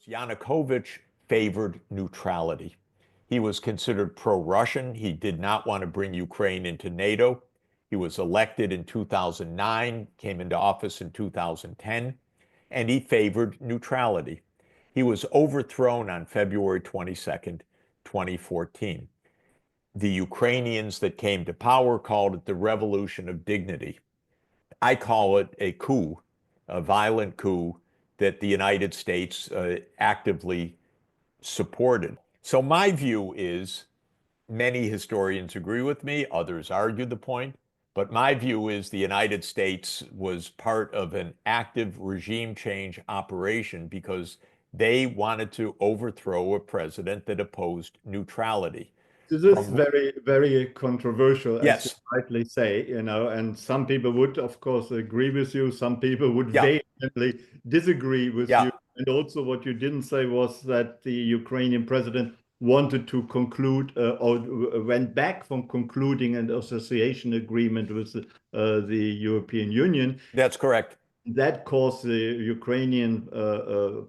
Yanukovych favored neutrality. He was considered pro-Russian. He did not want to bring Ukraine into NATO. He was elected in 2009, came into office in 2010, and he favored neutrality. He was overthrown on February 22nd, 2014. The Ukrainians that came to power called it the Revolution of Dignity. I call it a coup, a violent coup that the United States actively supported. So my view is, many historians agree with me, others argue the point, but my view is the United States was part of an active regime change operation because they wanted to overthrow a president that opposed neutrality. This is very, very controversial, as you Yes. rightly say, and some people would, of course, agree with you. Some people would Yeah. vehemently disagree with Yeah. you. And also what you didn't say was that the Ukrainian president wanted to conclude or went back from concluding an association agreement with the European Union. That's correct. That caused the Ukrainian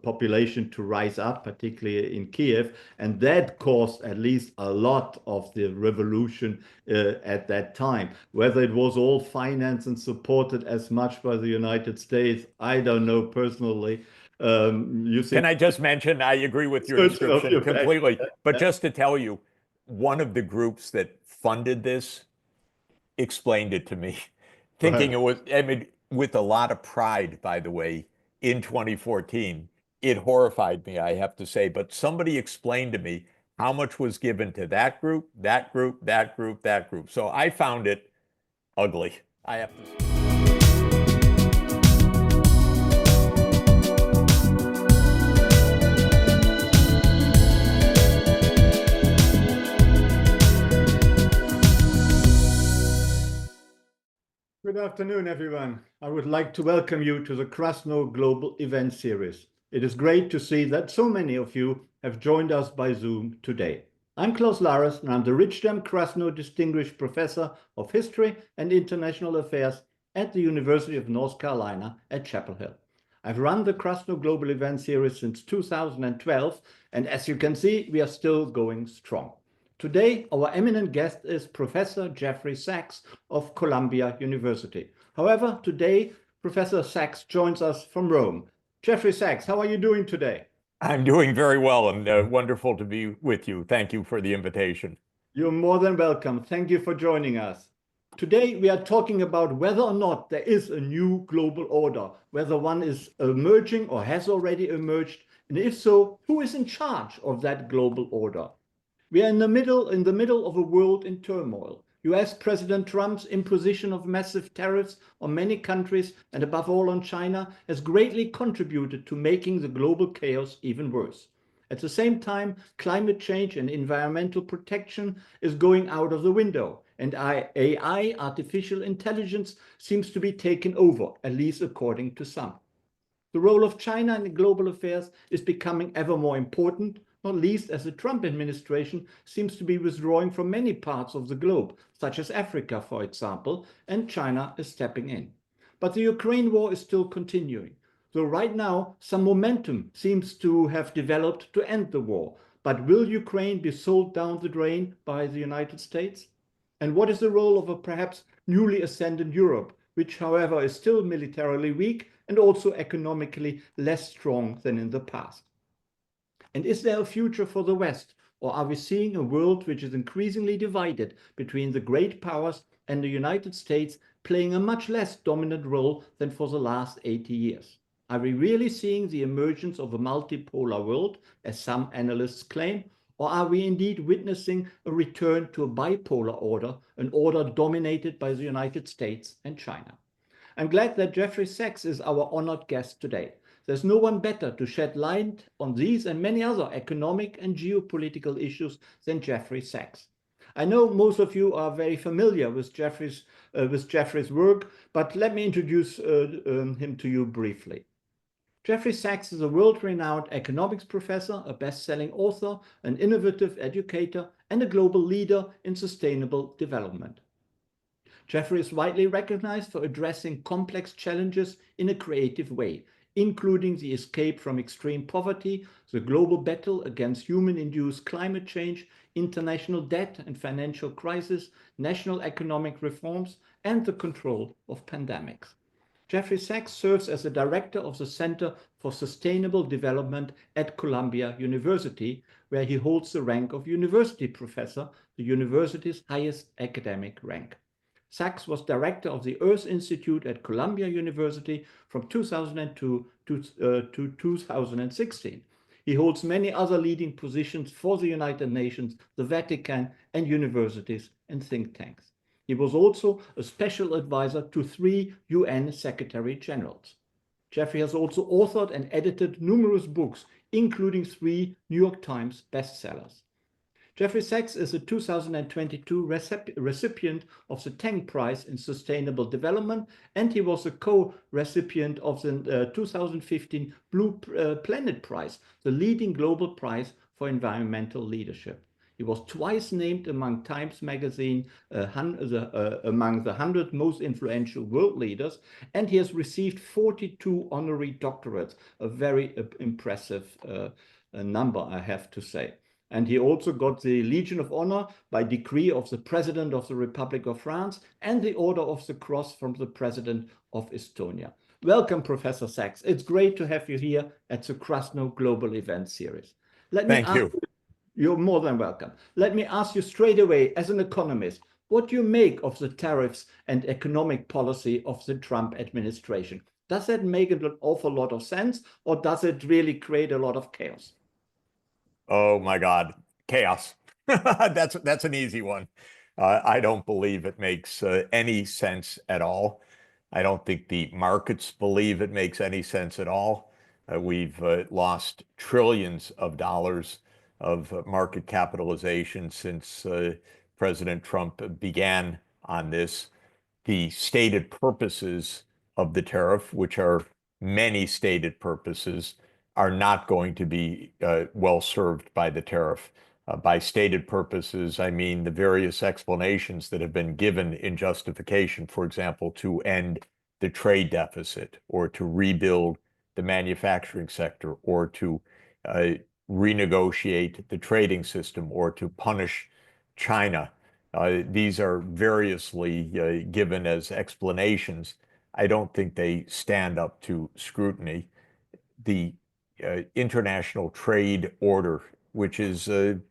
population to rise up, particularly in Kiev, and that caused at least a lot of the revolution at that time. Whether it was all financed and supported as much by the United States, I don't know personally. You think? Can I just mention, I agree with your description completely, but just to tell you, one of the groups that funded this explained it to me, thinking it was, I mean, with a lot of pride, by the way, in 2014. It horrified me, I have to say, but somebody explained to me how much was given to that group, that group, that group, that group. So I found it ugly, I have to say. Good afternoon, everyone. I would like to welcome you to the Krasno Global Event Series. It is great to see that so many of you have joined us by Zoom today. I'm Klaus Larres, and I'm the Richdom Krasno Distinguished Professor of History and International Affairs at the University of North Carolina at Chapel Hill. I've run the Krasno Global Event Series since 2012, and as you can see, we are still going strong. Today, our eminent guest is Professor Jeffrey Sachs of Columbia University. However, today, Professor Sachs joins us from Rome. Jeffrey Sachs, how are you doing today? I'm doing very well, and wonderful to be with you. Thank you for the invitation. You're more than welcome. Thank you for joining us. Today, we are talking about whether or not there is a new global order, whether one is emerging or has already emerged, and if so, who is in charge of that global order? We are in the middle of a world in turmoil. US President Trump's imposition of massive tariffs on many countries, and above all on China, has greatly contributed to making the global chaos even worse. At the same time, climate change and environmental protection is going out of the window, and AI, artificial intelligence, seems to be taken over, at least according to some. The role of China in global affairs is becoming ever more important, not least as the Trump administration seems to be withdrawing from many parts of the globe, such as Africa, for example, and China is stepping in. But the Ukraine war is still continuing. So right now, some momentum seems to have developed to end the war. But will Ukraine be sold down the drain by the United States? And what is the role of a perhaps newly ascendant Europe, which, however, is still militarily weak and also economically less strong than in the past? And is there a future for the West, or are we seeing a world which is increasingly divided between the great powers and the United States playing a much less dominant role than for the last 80 years? Are we really seeing the emergence of a multipolar world, as some analysts claim, or are we indeed witnessing a return to a bipolar order, an order dominated by the United States and China? I'm glad that Jeffrey Sachs is our honored guest today. There's no one better to shed light on these and many other economic and geopolitical issues than Jeffrey Sachs. I know most of you are very familiar with Jeffrey's work, but let me introduce him to you briefly. Jeffrey Sachs is a world-renowned economics professor, a best-selling author, an innovative educator, and a global leader in sustainable development. Jeffrey is widely recognized for addressing complex challenges in a creative way, including the escape from extreme poverty, the global battle against human-induced climate change, international debt and financial crisis, national economic reforms, and the control of pandemics. Jeffrey Sachs serves as the director of the Center for Sustainable Development at Columbia University, where he holds the rank of university professor, the university's highest academic rank. Sachs was director of the Earth Institute at Columbia University from 2002 to 2016. He holds many other leading positions for the United Nations, the Vatican, and universities and think tanks. He was also a special advisor to 3 UN Secretary Generals. Jeffrey has also authored and edited numerous books, including 3 New York Times bestsellers. Jeffrey Sachs is a 2022 recipient of the Tang Prize in Sustainable Development, and he was a co-recipient of the 2015 Blue Planet Prize, the leading global prize for environmental leadership. He was twice named among Times Magazine among the 100 most influential world leaders, and he has received 42 honorary doctorates, a very impressive number, I have to say. And he also got the Legion of Honor by decree of the President of the Republic of France and the Order of the Cross from the President of Estonia. Welcome, Professor Sachs. It's great to have you here at the Krasno Global Event Series. Thank you. You're more than welcome. Let me ask you straight away, as an economist, what do you make of the tariffs and economic policy of the Trump administration? Does that make an awful lot of sense, or does it really create a lot of chaos? Oh my God, chaos. That's an easy one. I don't believe it makes any sense at all. I don't think the markets believe it makes any sense at all. We've lost trillions of dollars of market capitalization since President Trump began on this. The stated purposes of the tariff, which are many stated purposes, are not going to be well served by the tariff. By stated purposes, I mean the various explanations that have been given in justification, for example, to end the trade deficit, or to rebuild the manufacturing sector, or to renegotiate the trading system, or to punish China. These are variously given as explanations. I don't think they stand up to scrutiny. The international trade order, which is the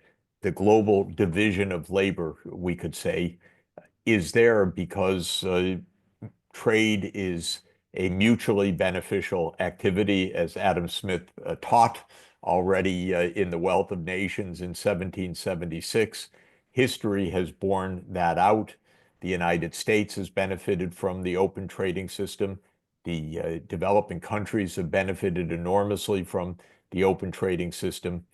global division of labor, we could say, is there because trade is a mutually beneficial activity, as Adam Smith taught already in The Wealth of Nations in 1776. History has borne that out. The United States has benefited from the open trading system. The developing countries have benefited enormously from the open trading system.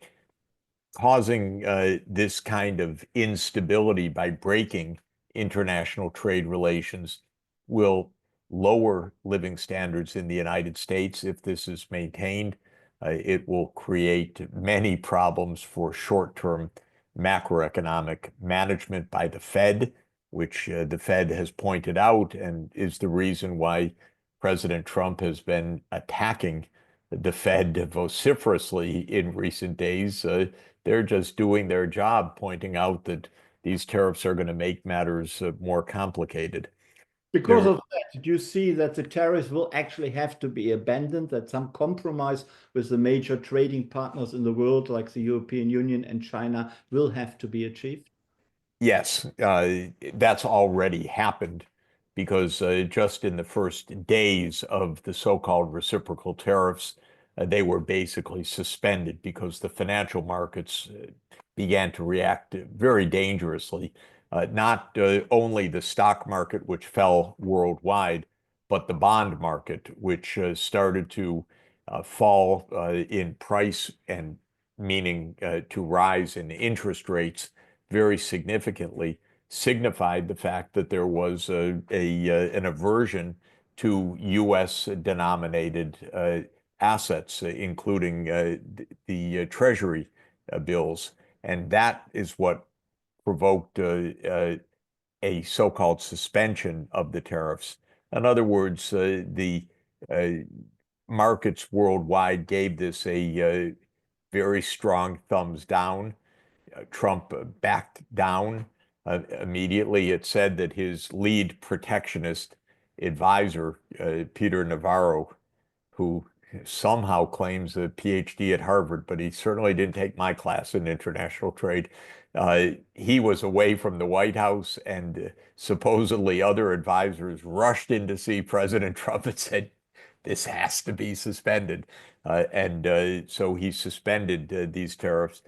Causing this kind of instability by breaking international trade relations will lower living standards in the United States if this is maintained. It will create many problems for short-term macroeconomic management by the Fed, which the Fed has pointed out and is the reason why President Trump has been attacking the Fed vociferously in recent days. They're just doing their job, pointing out that these tariffs are going to make matters more complicated. Because of that, do you see that the tariffs will actually have to be abandoned, that some compromise with the major trading partners in the world, like the European Union and China, will have to be achieved? Yes, that's already happened, because just in the first days of the so-called reciprocal tariffs, they were basically suspended because the financial markets began to react very dangerously. Not only the stock market, which fell worldwide, but the bond market, which started to fall in price, and meaning to rise in interest rates very significantly, signified the fact that there was an aversion to U.S. denominated assets, including the Treasury bills. And that is what provoked a so-called suspension of the tariffs. In other words, the markets worldwide gave this a very strong thumbs down. Trump backed down immediately. It said that his lead protectionist advisor, Peter Navarro, who somehow claims a PhD at Harvard, but he certainly didn't take my class in international trade. He was away from the White House, and supposedly other advisors rushed in to see President Trump and said, this has to be suspended. So he suspended these tariffs.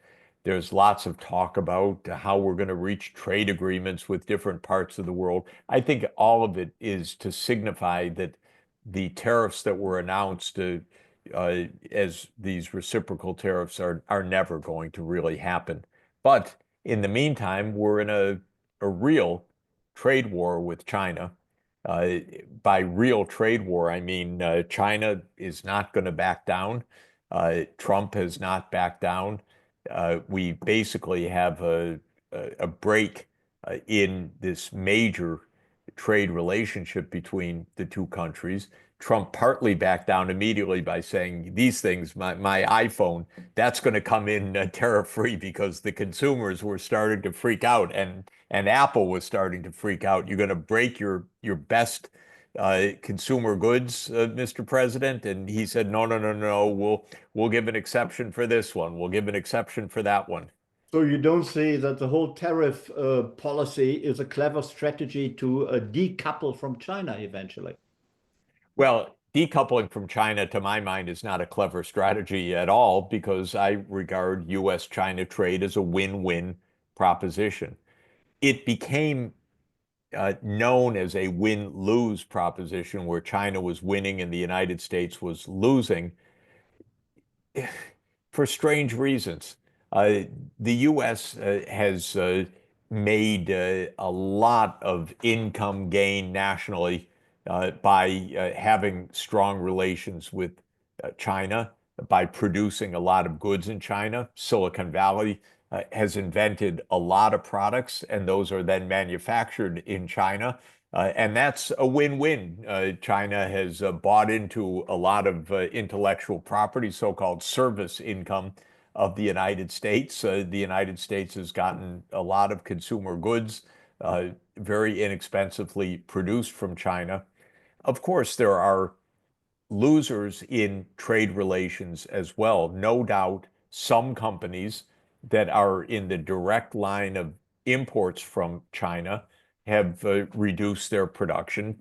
There's lots of talk about how we're going to reach trade agreements with different parts of the world. I think all of it is to signify that the tariffs that were announced as these reciprocal tariffs are never going to really happen. But in the meantime, we're in a real trade war with China. Uh, by real trade war, I mean China is not going to back down. Trump has not backed down. We basically have a break in this major trade relationship between the two countries. Trump partly backed down immediately by saying these things, my iPhone, that's going to come in tariff-free because the consumers were starting to freak out and Apple was starting to freak out. You're going to break your best consumer goods, Mr. President? And he said, no, no, no, no, we'll give an exception for this one. We'll give an exception for that one. So you don't see that the whole tariff policy is a clever strategy to decouple from China eventually? Well, decoupling from China, to my mind, is not a clever strategy at all because I regard US-China trade as a win-win proposition. It became known as a win-lose proposition where China was winning and the United States was losing for strange reasons. The U.S. Has made a lot of income gain nationally by having strong relations with China, by producing a lot of goods in China. Silicon Valley has invented a lot of products, and those are then manufactured in China. And that's a win-win. China has bought into a lot of intellectual property, so-called service income of the United States. The United States has gotten a lot of consumer goods very inexpensively produced from China. Of course, there are losers in trade relations as well. No doubt, some companies that are in the direct line of imports from China have reduced their production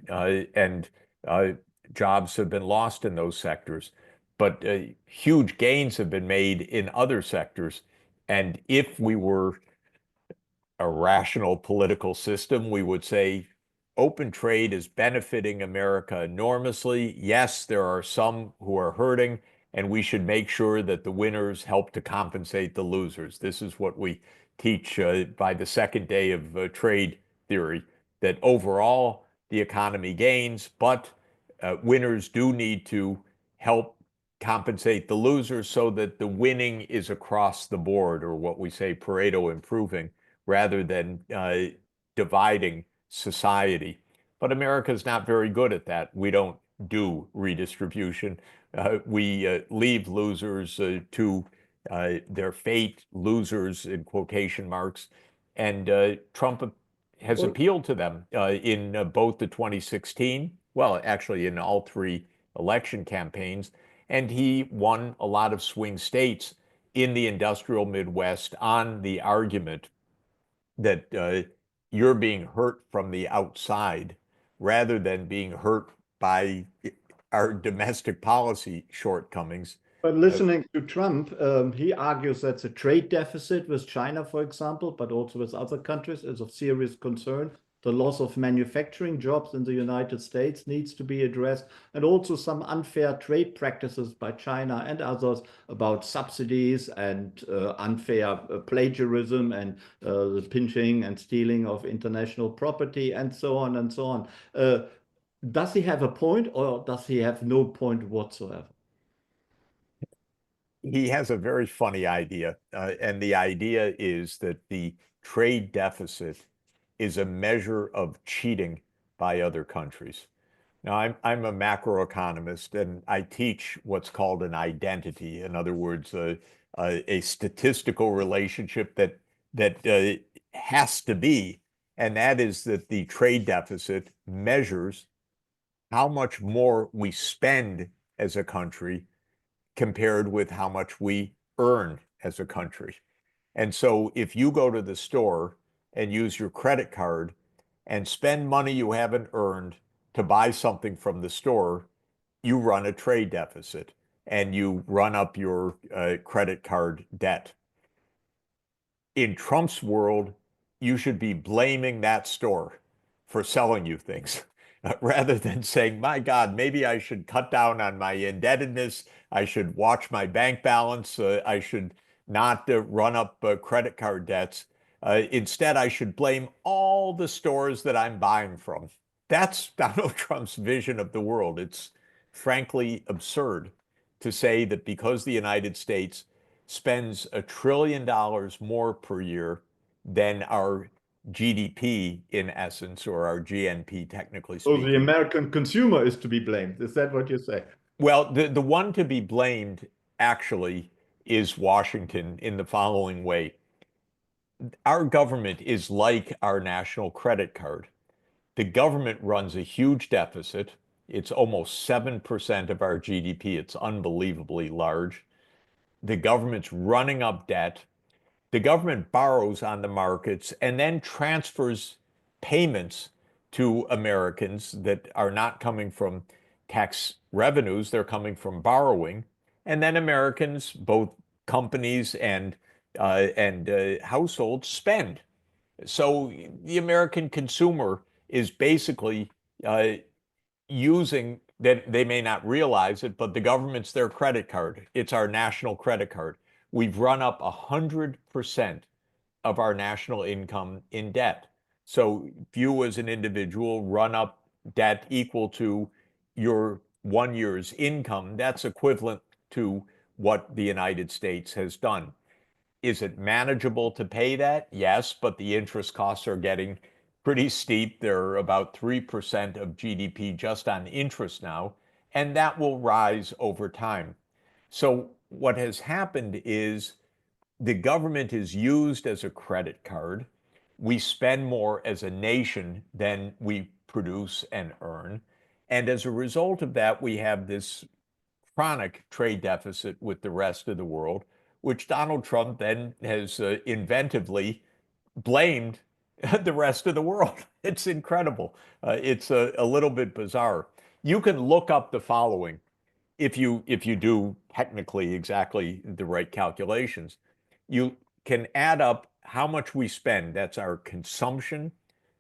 and jobs have been lost in those sectors. But huge gains have been made in other sectors. And if we were a rational political system, we would say open trade is benefiting America enormously. Yes, there are some who are hurting, and we should make sure that the winners help to compensate the losers. This is what we teach by the second day of trade theory, that overall the economy gains, but winners do need to help compensate the losers so that the winning is across the board, or what we say Pareto improving, rather than dividing society. But America is not very good at that. We don't do redistribution. We leave losers to their fate, losers in quotation marks. And Trump has Well, appealed to them in both the 2016, well, actually in all three election campaigns. And he won a lot of swing states in the industrial Midwest on the argument that you're being hurt from the outside rather than being hurt by our domestic policy shortcomings. but Uh, listening to Trump, he argues that the trade deficit with China, for example, but also with other countries, is of serious concern. The loss of manufacturing jobs in the United States needs to be addressed, and also some unfair trade practices by China and others about subsidies and unfair plagiarism and the pinching and stealing of international property and so on and so on. Does he have a point, or does he have no point whatsoever? he has a very funny idea, and the idea is that the trade deficit is a measure of cheating by other countries. Now, I'm a macroeconomist, and I teach what's called an identity. In other words, a statistical relationship that has to be, and that is that the trade deficit measures how much more we spend as a country compared with how much we earn as a country. And so if you go to the store and use your credit card and spend money you haven't earned to buy something from the store, you run a trade deficit and you run up your credit card debt. In Trump's world, you should be blaming that store for selling you things rather than saying, my God, maybe I should cut down on my indebtedness. I should watch my bank balance. I should not run up credit card debts. Instead, I should blame all the stores that I'm buying from. That's Donald Trump's vision of the world. It's frankly absurd to say that because the United States spends $1 trillion more per year than our GDP in essence, or our GNP, technically So the speaking. American consumer is to be blamed. Is that what you say? Well, the one to be blamed actually is Washington in the following way. Our government is like our national credit card. The government runs a huge deficit. It's almost 7% of our GDP. It's unbelievably large. The government's running up debt. The government borrows on the markets and then transfers payments to Americans that are not coming from tax revenues, they're coming from borrowing. And then Americans, both companies and households, spend. So the American consumer is basically using that. They may not realize it, but the government's their credit card. It's our national credit card. We've run up 100% of our national income in debt. So if you as an individual run up debt equal to your 1 year's income, that's equivalent to what the United States has done. Is it manageable to pay that? Yes, but the interest costs are getting pretty steep. They're about 3% of GDP just on interest now, and that will rise over time. So what has happened is the government is used as a credit card. We spend more as a nation than we produce and earn. And as a result of that, we have this chronic trade deficit with the rest of the world, which Donald Trump then has inventively blamed the rest of the world. It's incredible. It's a little bit bizarre. You can look up the following if you do technically exactly the right calculations. You can add up how much we spend. That's our consumption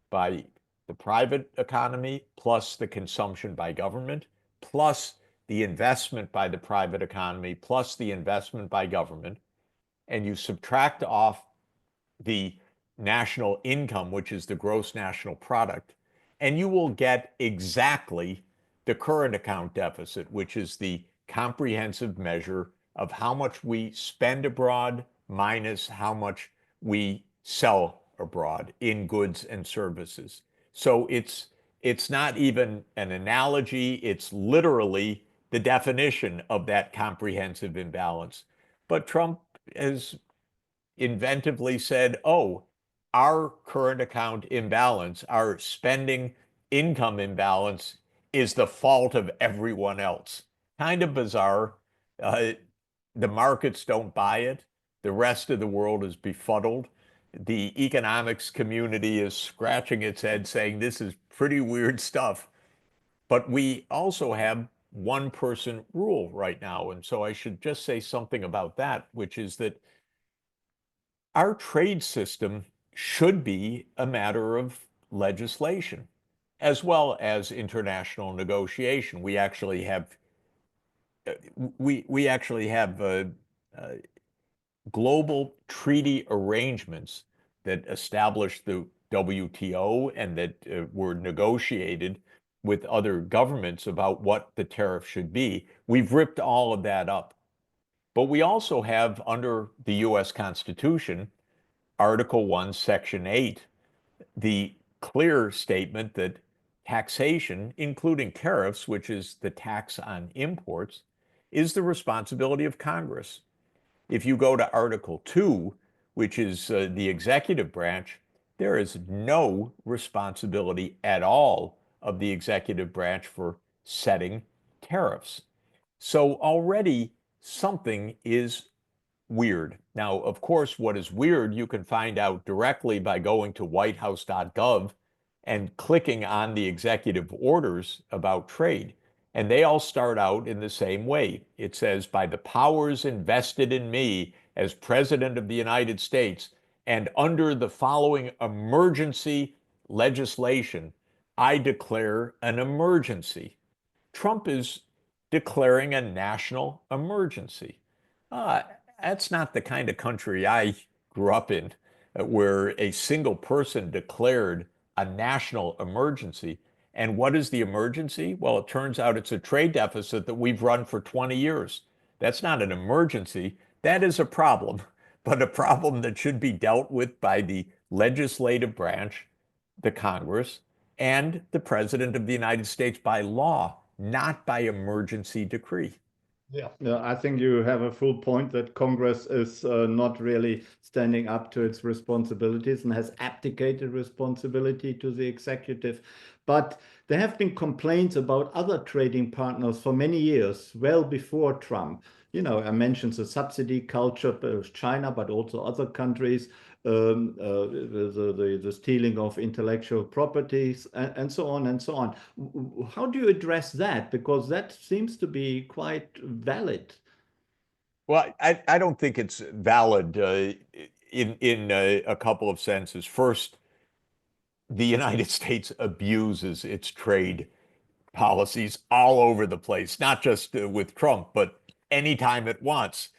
by the private economy, plus the consumption by government, plus the investment by the private economy, plus the investment by government, and you subtract off the national income, which is the gross national product, and you will get exactly the current account deficit, which is the comprehensive measure of how much we spend abroad minus how much we sell abroad in goods and services. So it's not even an analogy, it's literally the definition of that comprehensive imbalance. But Trump has inventively said, oh, our current account imbalance, our spending income imbalance is the fault of everyone else. Kind of bizarre. Uh, the markets don't buy it. The rest of the world is befuddled. The economics community is scratching its head saying this is pretty weird stuff. But we also have one person rule right now. And so I should just say something about that, which is that our trade system should be a matter of legislation as well as international negotiation. We actually have global treaty arrangements that establish the WTO and that were negotiated with other governments about what the tariff should be. We've ripped all of that up. But we also have, under the US Constitution, Article 1, Section 8, the clear statement that taxation, including tariffs, which is the tax on imports, is the responsibility of Congress. If you go to Article 2, which is the executive branch, there is no responsibility at all of the executive branch for setting tariffs. So already something is weird. Now, of course, what is weird, you can find out directly by going to whitehouse.gov and clicking on the executive orders about trade. And they all start out in the same way. It says, by the powers invested in me as President of the United States and under the following emergency legislation, I declare an emergency. Trump is declaring a national emergency. Uh, that's not the kind of country I grew up in, where a single person declared a national emergency. And what is the emergency? Well, it turns out it's a trade deficit that we've run for 20 years. That's not an emergency. That is a problem, but a problem that should be dealt with by the legislative branch, the Congress, and the President of the United States by law, not by emergency decree. Yeah, I think you have a full point that Congress is not really standing up to its responsibilities and has abdicated responsibility to the executive. But there have been complaints about other trading partners for many years, well before Trump. I mentioned the subsidy culture of China, but also other countries, the stealing of intellectual properties, and so on and so on. How do you address that? Because that seems to be quite valid. Well, I don't think it's valid in a couple of senses. First, the United States abuses its trade policies all over the place, not just with Trump, but anytime it wants.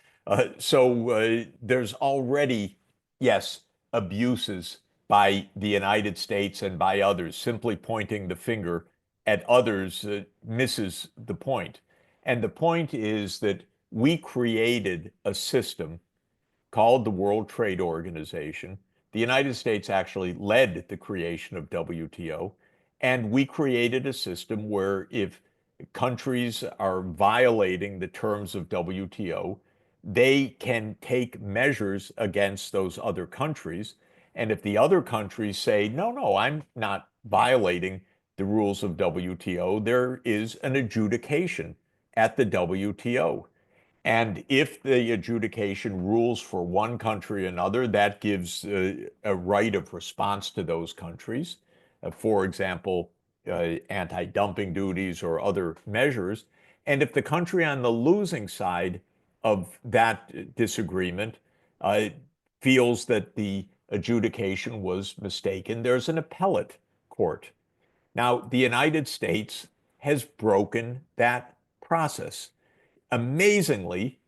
So there's already, yes, abuses by the United States and by others. Simply pointing the finger at others misses the point. And the point is that we created a system called the World Trade Organization. The United States actually led the creation of WTO, and we created a system where if countries are violating the terms of WTO, they can take measures against those other countries. And if the other countries say, no, no, I'm not violating the rules of WTO, there is an adjudication at the WTO. And if the adjudication rules for one country or another, that gives a right of response to those countries. For example, anti-dumping duties or other measures. And if the country on the losing side of that disagreement feels that the adjudication was mistaken, there's an appellate court. Now, the United States has broken that process. Amazingly,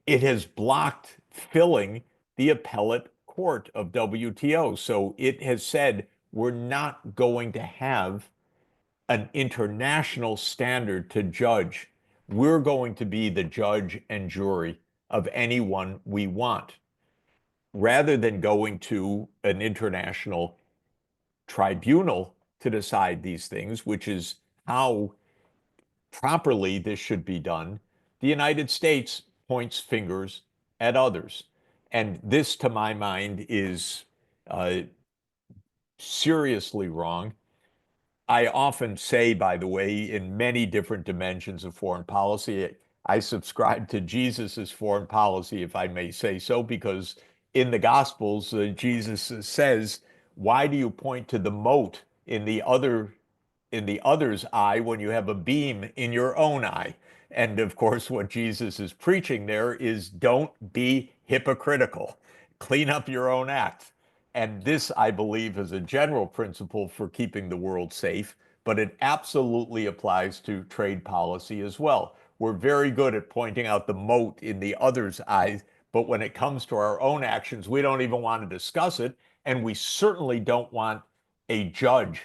it has blocked filling the appellate court of WTO. So it has said we're not going to have an international standard to judge. We're going to be the judge and jury of anyone we want, rather than going to an international tribunal to decide these things, which is how properly this should be done. The United States points fingers at others. And this, to my mind, is seriously wrong. I often say, by the way, in many different dimensions of foreign policy, I subscribe to Jesus's foreign policy, if I may say so, because in the Gospels, Jesus says, "Why do you point to the mote in the other's eye when you have a beam in your own eye?" And of course, what Jesus is preaching there is don't be hypocritical. Clean up your own act. And this, I believe, is a general principle for keeping the world safe, but it absolutely applies to trade policy as well. We're very good at pointing out the mote in the other's eyes, but when it comes to our own actions, we don't even want to discuss it. And we certainly don't want a judge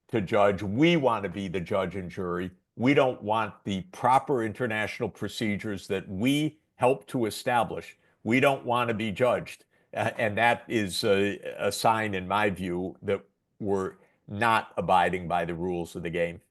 to judge. We want to be the judge and jury. We don't want the proper international procedures that we help to establish. We don't want to be judged. And that is a sign, in my view, that we're not abiding by the rules of the game.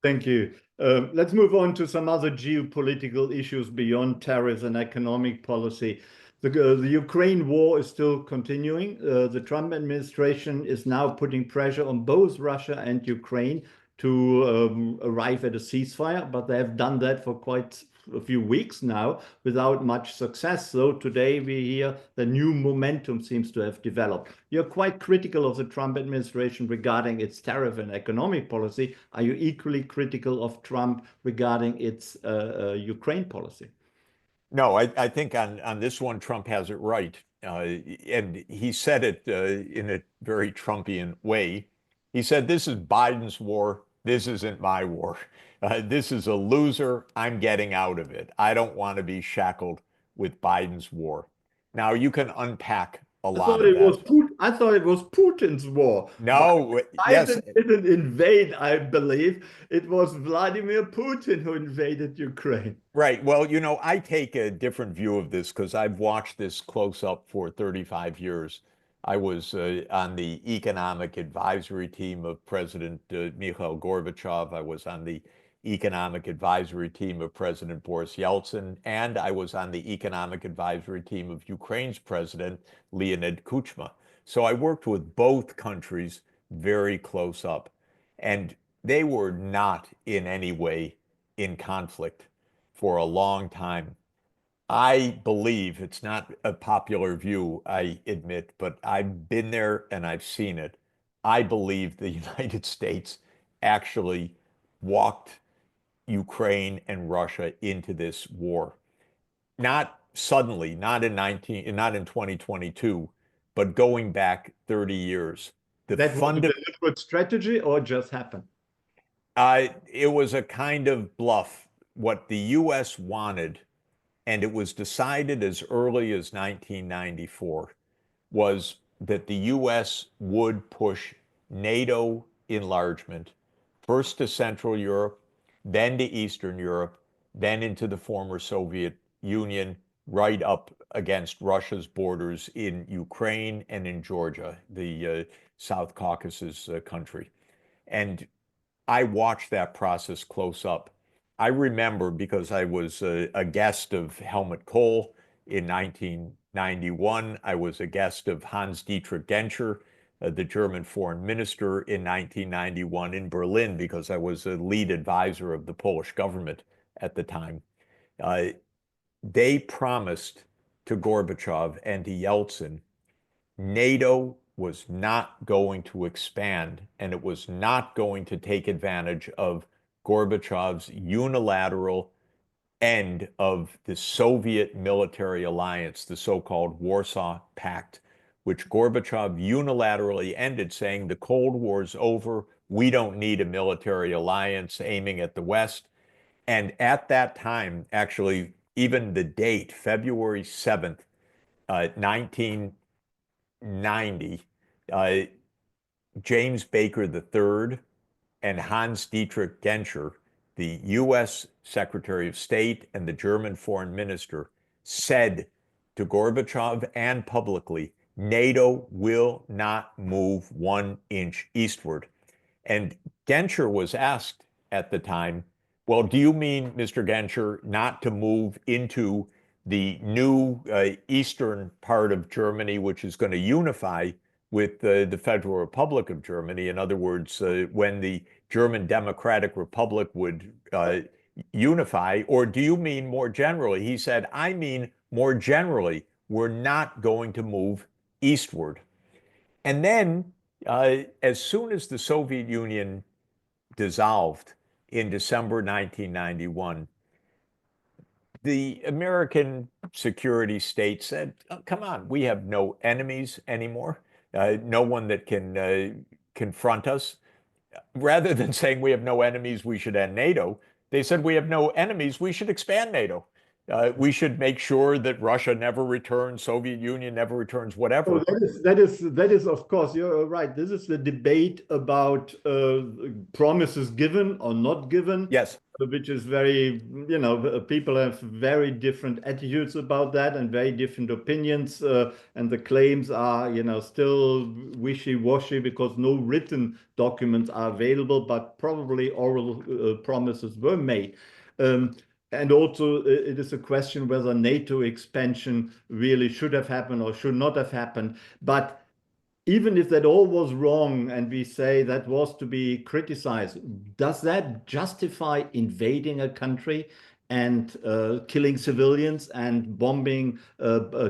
Thank you. Let's move on to some other geopolitical issues beyond tariffs and economic policy. The Ukraine war is still continuing. The Trump administration is now putting pressure on both Russia and Ukraine to arrive at a ceasefire, but they have done that for quite a few weeks now without much success. So today we hear the new momentum seems to have developed. You're quite critical of the Trump administration regarding its tariff and economic policy. Are you equally critical of Trump regarding its Ukraine policy? No, I think on this one, Trump has it right. And he said it in a very Trumpian way. He said, this is Biden's war. This isn't my war. This is a loser. I'm getting out of it. I don't want to be shackled with Biden's war. Now, you can unpack a lot of that. I thought it was Putin's war. No, yes. Biden didn't invade, I believe. It was Vladimir Putin who invaded Ukraine. Right. Well, you know, I take a different view of this because I've watched this close up for 35 years. I was on the economic advisory team of President Mikhail Gorbachev. I was on the economic advisory team of President Boris Yeltsin, and I was on the economic advisory team of Ukraine's president, Leonid Kuchma. So I worked with both countries very close up, and they were not in any way in conflict for a long time. I believe it's not a popular view, I admit, but I've been there and I've seen it. I believe the United States actually walked Ukraine and Russia into this war. Not suddenly, not in 2022, but going back 30 years. That was a deliberate strategy or just happened? It was a kind of bluff. What the US wanted, and it was decided as early as 1994, was that the US would push NATO enlargement first to Central Europe, then to Eastern Europe, then into the former Soviet Union, right up against Russia's borders in Ukraine and in Georgia, the South Caucasus country. And I watched that process close up. I remember because I was a guest of Helmut Kohl in 1991. I was a guest of Hans-Dietrich Genscher, the German foreign minister, in 1991 in Berlin because I was a lead advisor of the Polish government at the time. They promised to Gorbachev and to Yeltsin, NATO was not going to expand and it was not going to take advantage of Gorbachev's unilateral end of the Soviet military alliance, the so-called Warsaw Pact, which Gorbachev unilaterally ended, saying the Cold War's over, we don't need a military alliance aiming at the West. And at that time, actually, even the date, February 7th, 1990, James Baker III and Hans-Dietrich Genscher, the US Secretary of State and the German Foreign Minister, said to Gorbachev and publicly, NATO will not move 1 inch eastward. And Genscher was asked at the time, well, do you mean, Mr. Genscher, not to move into the new eastern part of Germany, which is going to unify with the Federal Republic of Germany? In other words, when the German Democratic Republic would unify, or do you mean more generally? He said, I mean more generally, we're not going to move eastward. And then, as soon as the Soviet Union dissolved in December 1991, the American security state said, oh, come on, we have no enemies anymore, no one that can confront us. Rather than saying we have no enemies, we should end NATO, they said we have no enemies, we should expand NATO. We should make sure that Russia never returns, Soviet Union never returns, whatever. So that is, of course, you're right. This is the debate about promises given or not given. Yes. which is very, people have very different attitudes about that and very different opinions. And the claims are, still wishy-washy because no written documents are available, but probably oral promises were made. And also, it is a question whether NATO expansion really should have happened or should not have happened. But even if that all was wrong and we say that was to be criticized, does that justify invading a country and killing civilians and bombing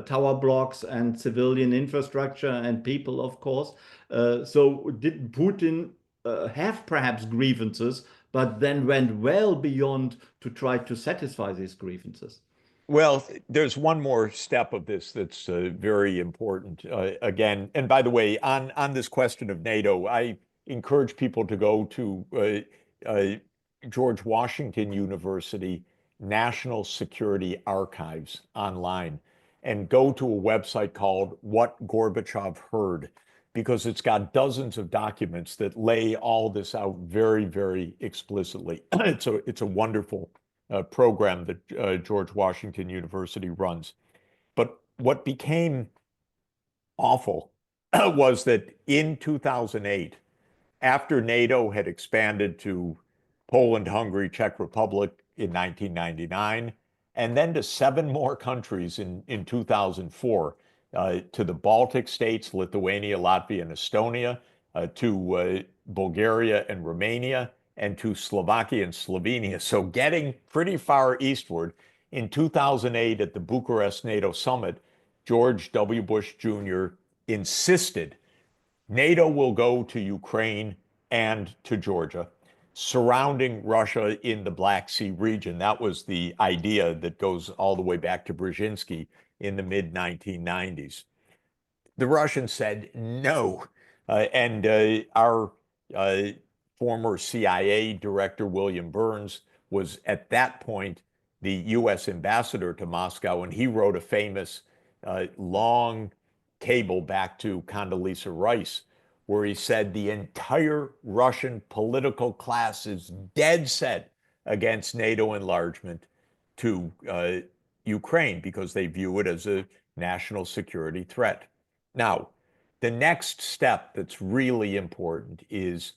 tower blocks and civilian infrastructure and people, of course? So did Putin have perhaps grievances, but then went well beyond to try to satisfy these grievances? Well, there's one more step of this that's very important. Again, and by the way, on this question of NATO, I encourage people to go to George Washington University National Security Archives online and go to a website called What Gorbachev Heard, because it's got dozens of documents that lay all this out very, very explicitly. It's a wonderful program that George Washington University runs. But what became awful was that in 2008, after NATO had expanded to Poland, Hungary, Czech Republic in 1999, and then to 7 more countries in 2004, to the Baltic states, Lithuania, Latvia, and Estonia, to Bulgaria and Romania, and to Slovakia and Slovenia. So getting pretty far eastward, in 2008 at the Bucharest NATO summit, George W. Bush Jr. insisted NATO will go to Ukraine and to Georgia, surrounding Russia in the Black Sea region. That was the idea that goes all the way back to Brzezinski in the mid 1990s. The Russians said no. And our former CIA director, William Burns, was at that point the US ambassador to Moscow, and he wrote a famous long cable back to Condoleezza Rice, where he said the entire Russian political class is dead set against NATO enlargement to Ukraine because they view it as a national security threat. Now, the next step that's really important is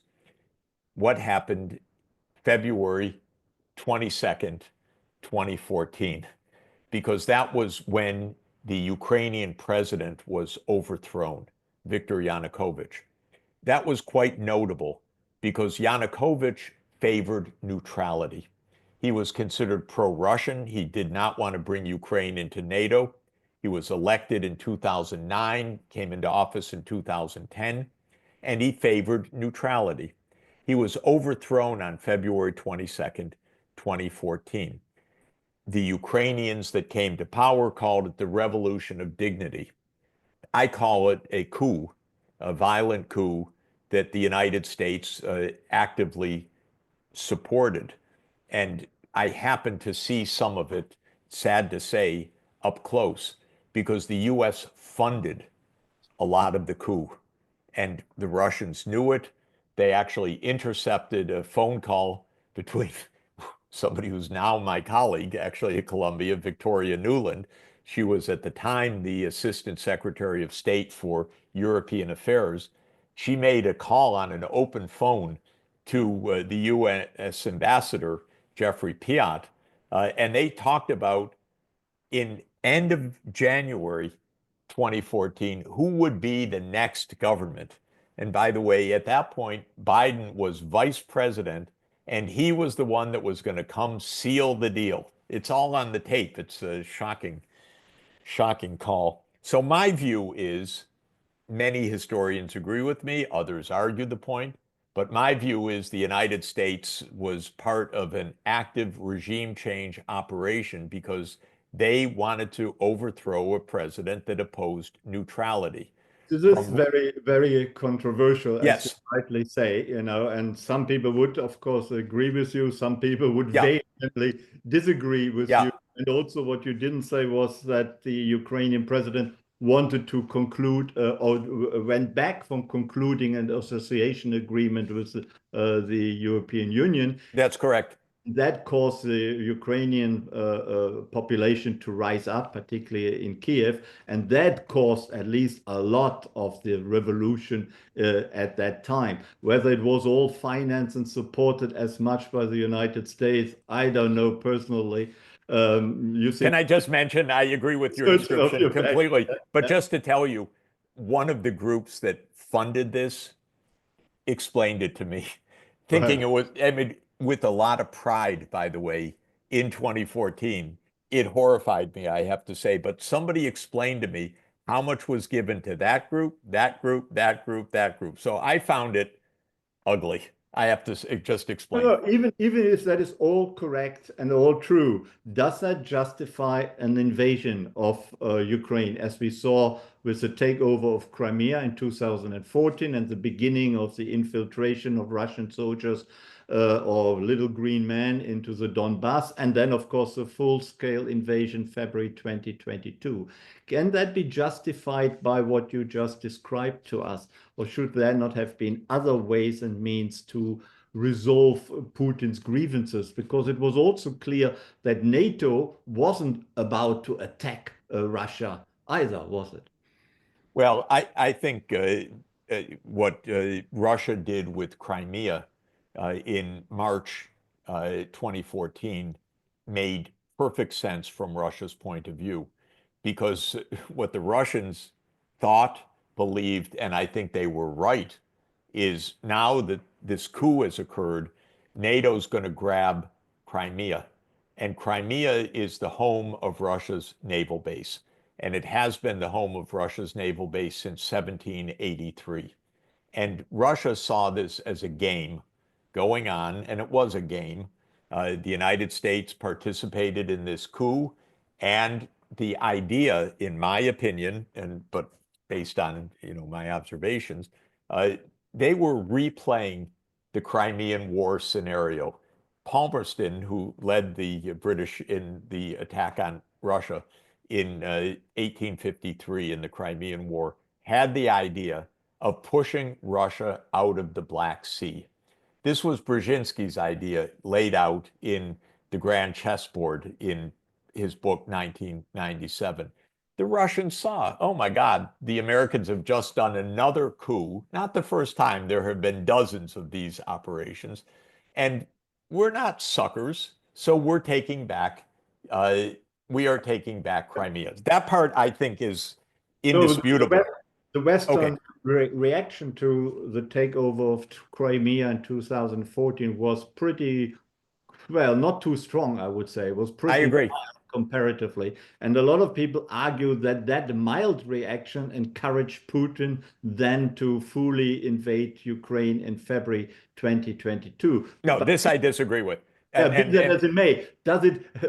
what happened February 22nd, 2014, because that was when the Ukrainian president was overthrown, Viktor Yanukovych. That was quite notable because Yanukovych favored neutrality. He was considered pro-Russian. He did not want to bring Ukraine into NATO. He was elected in 2009, came into office in 2010, and he favored neutrality. He was overthrown on February 22nd, 2014. The Ukrainians that came to power called it the Revolution of Dignity. I call it a coup, a violent coup that the United States actively supported. And I happened to see some of it, sad to say, up close, because the US funded a lot of the coup. And the Russians knew it. They actually intercepted a phone call between somebody who's now my colleague, actually at Columbia, Victoria Nuland. She was at the time the Assistant Secretary of State for European Affairs. She made a call on an open phone to the U.S. Ambassador, Jeffrey Piat, and they talked about in end of January 2014, who would be the next government. And by the way, at that point, Biden was vice president, and he was the one that was going to come seal the deal. It's all on the tape. It's a shocking, shocking call. So my view is, many historians agree with me, others argue the point, but my view is the United States was part of an active regime change operation because they wanted to overthrow a president that opposed neutrality. This is very, very controversial, as you Yes. rightly say, and some people would, of course, agree with you. Some people would Yeah. vehemently disagree with Yeah. you. And also what you didn't say was that the Ukrainian president wanted to conclude or went back from concluding an association agreement with the European Union. That's correct. that caused the Ukrainian population to rise up, particularly in Kiev, and that caused at least a lot of the revolution at that time. Whether it was all financed and supported as much by the United States, I don't know personally. You Can think I just mention, I agree with your description completely, but just to tell you, one of the groups that funded this explained it to me, thinking right. it was, I mean, with a lot of pride, by the way, in 2014. It horrified me, I have to say, but somebody explained to me how much was given to that group, that group, that group, that group. So I found it ugly. I have to just No, explain. no, even if that is all correct and all true, does that justify an invasion of Ukraine, as we saw with the takeover of Crimea in 2014 and the beginning of the infiltration of Russian soldiers or little green men into the Donbas, and then, of course, the full-scale invasion February 2022? Can that be justified by what you just described to us, or should there not have been other ways and means to resolve Putin's grievances? Because it was also clear that NATO wasn't about to attack Russia either, was it? Well, I think what Russia did with Crimea in March 2014 made perfect sense from Russia's point of view, because what the Russians thought, believed, and I think they were right, is now that this coup has occurred, NATO's going to grab Crimea. And Crimea is the home of Russia's naval base. And it has been the home of Russia's naval base since 1783. And Russia saw this as a game going on, and it was a game. The United States participated in this coup, and the idea, in my opinion, but based on my observations, uh, they were replaying the Crimean War scenario. Palmerston, who led the British in the attack on Russia in 1853 in the Crimean War, had the idea of pushing Russia out of the Black Sea. This was Brzezinski's idea, laid out in the Grand Chessboard in his book 1997. The Russians saw, oh my God, the Americans have just done another coup. Not the first time, there have been dozens of these operations. And we're not suckers, so uh, we are taking back Crimea. That part, I think, is No, indisputable. the Okay, Western reaction to the takeover of Crimea in 2014 was pretty, well, not too strong, I would say. It was I pretty agree. mild comparatively. And a lot of people argue that that mild reaction encouraged Putin then to fully invade Ukraine in February 2022. No, this I disagree with. Yeah, And, be and, that and as it may,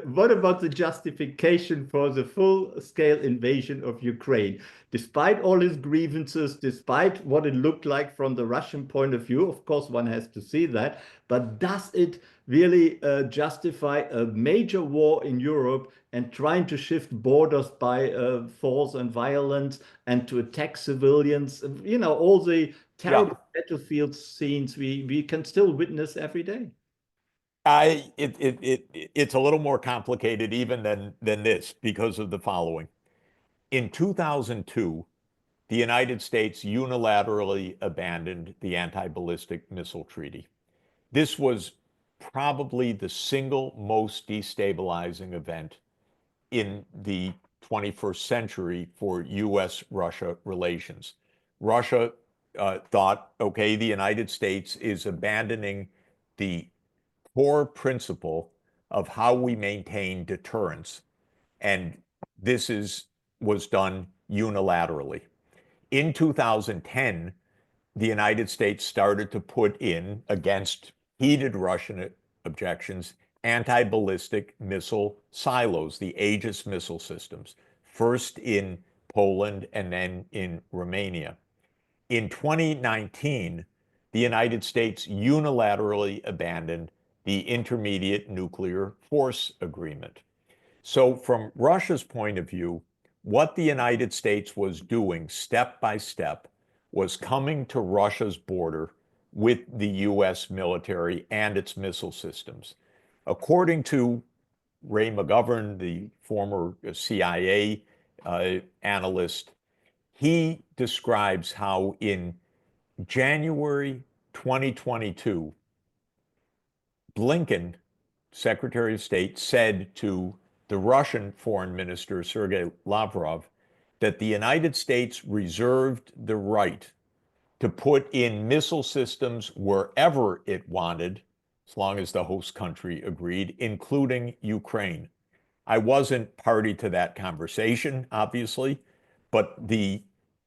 what about the justification for the full-scale invasion of Ukraine? Despite all his grievances, despite what it looked like from the Russian point of view, of course, one has to see that, but does it really justify a major war in Europe and trying to shift borders by force and violence and to attack civilians? You know, all the yeah, terrible battlefield scenes we can still witness every day. it's a little more complicated even than this because of the following. In 2002, the United States unilaterally abandoned the anti-ballistic missile treaty. This was probably the single most destabilizing event in the 21st century for US-Russia relations. Russia thought, okay, the United States is abandoning the core principle of how we maintain deterrence. And was done unilaterally. In 2010, the United States started to put in, against heated Russian objections, anti-ballistic missile silos, the Aegis missile systems, first in Poland and then in Romania. In 2019, the United States unilaterally abandoned the Intermediate Nuclear Force Agreement. So, from Russia's point of view, what the United States was doing step by step was coming to Russia's border with the US military and its missile systems. According to Ray McGovern, the former CIA analyst, he describes how in January 2022, Blinken, Secretary of State, said to the Russian Foreign Minister, Sergei Lavrov, that the United States reserved the right to put in missile systems wherever it wanted, as long as the host country agreed, including Ukraine. I wasn't party to that conversation, obviously, but the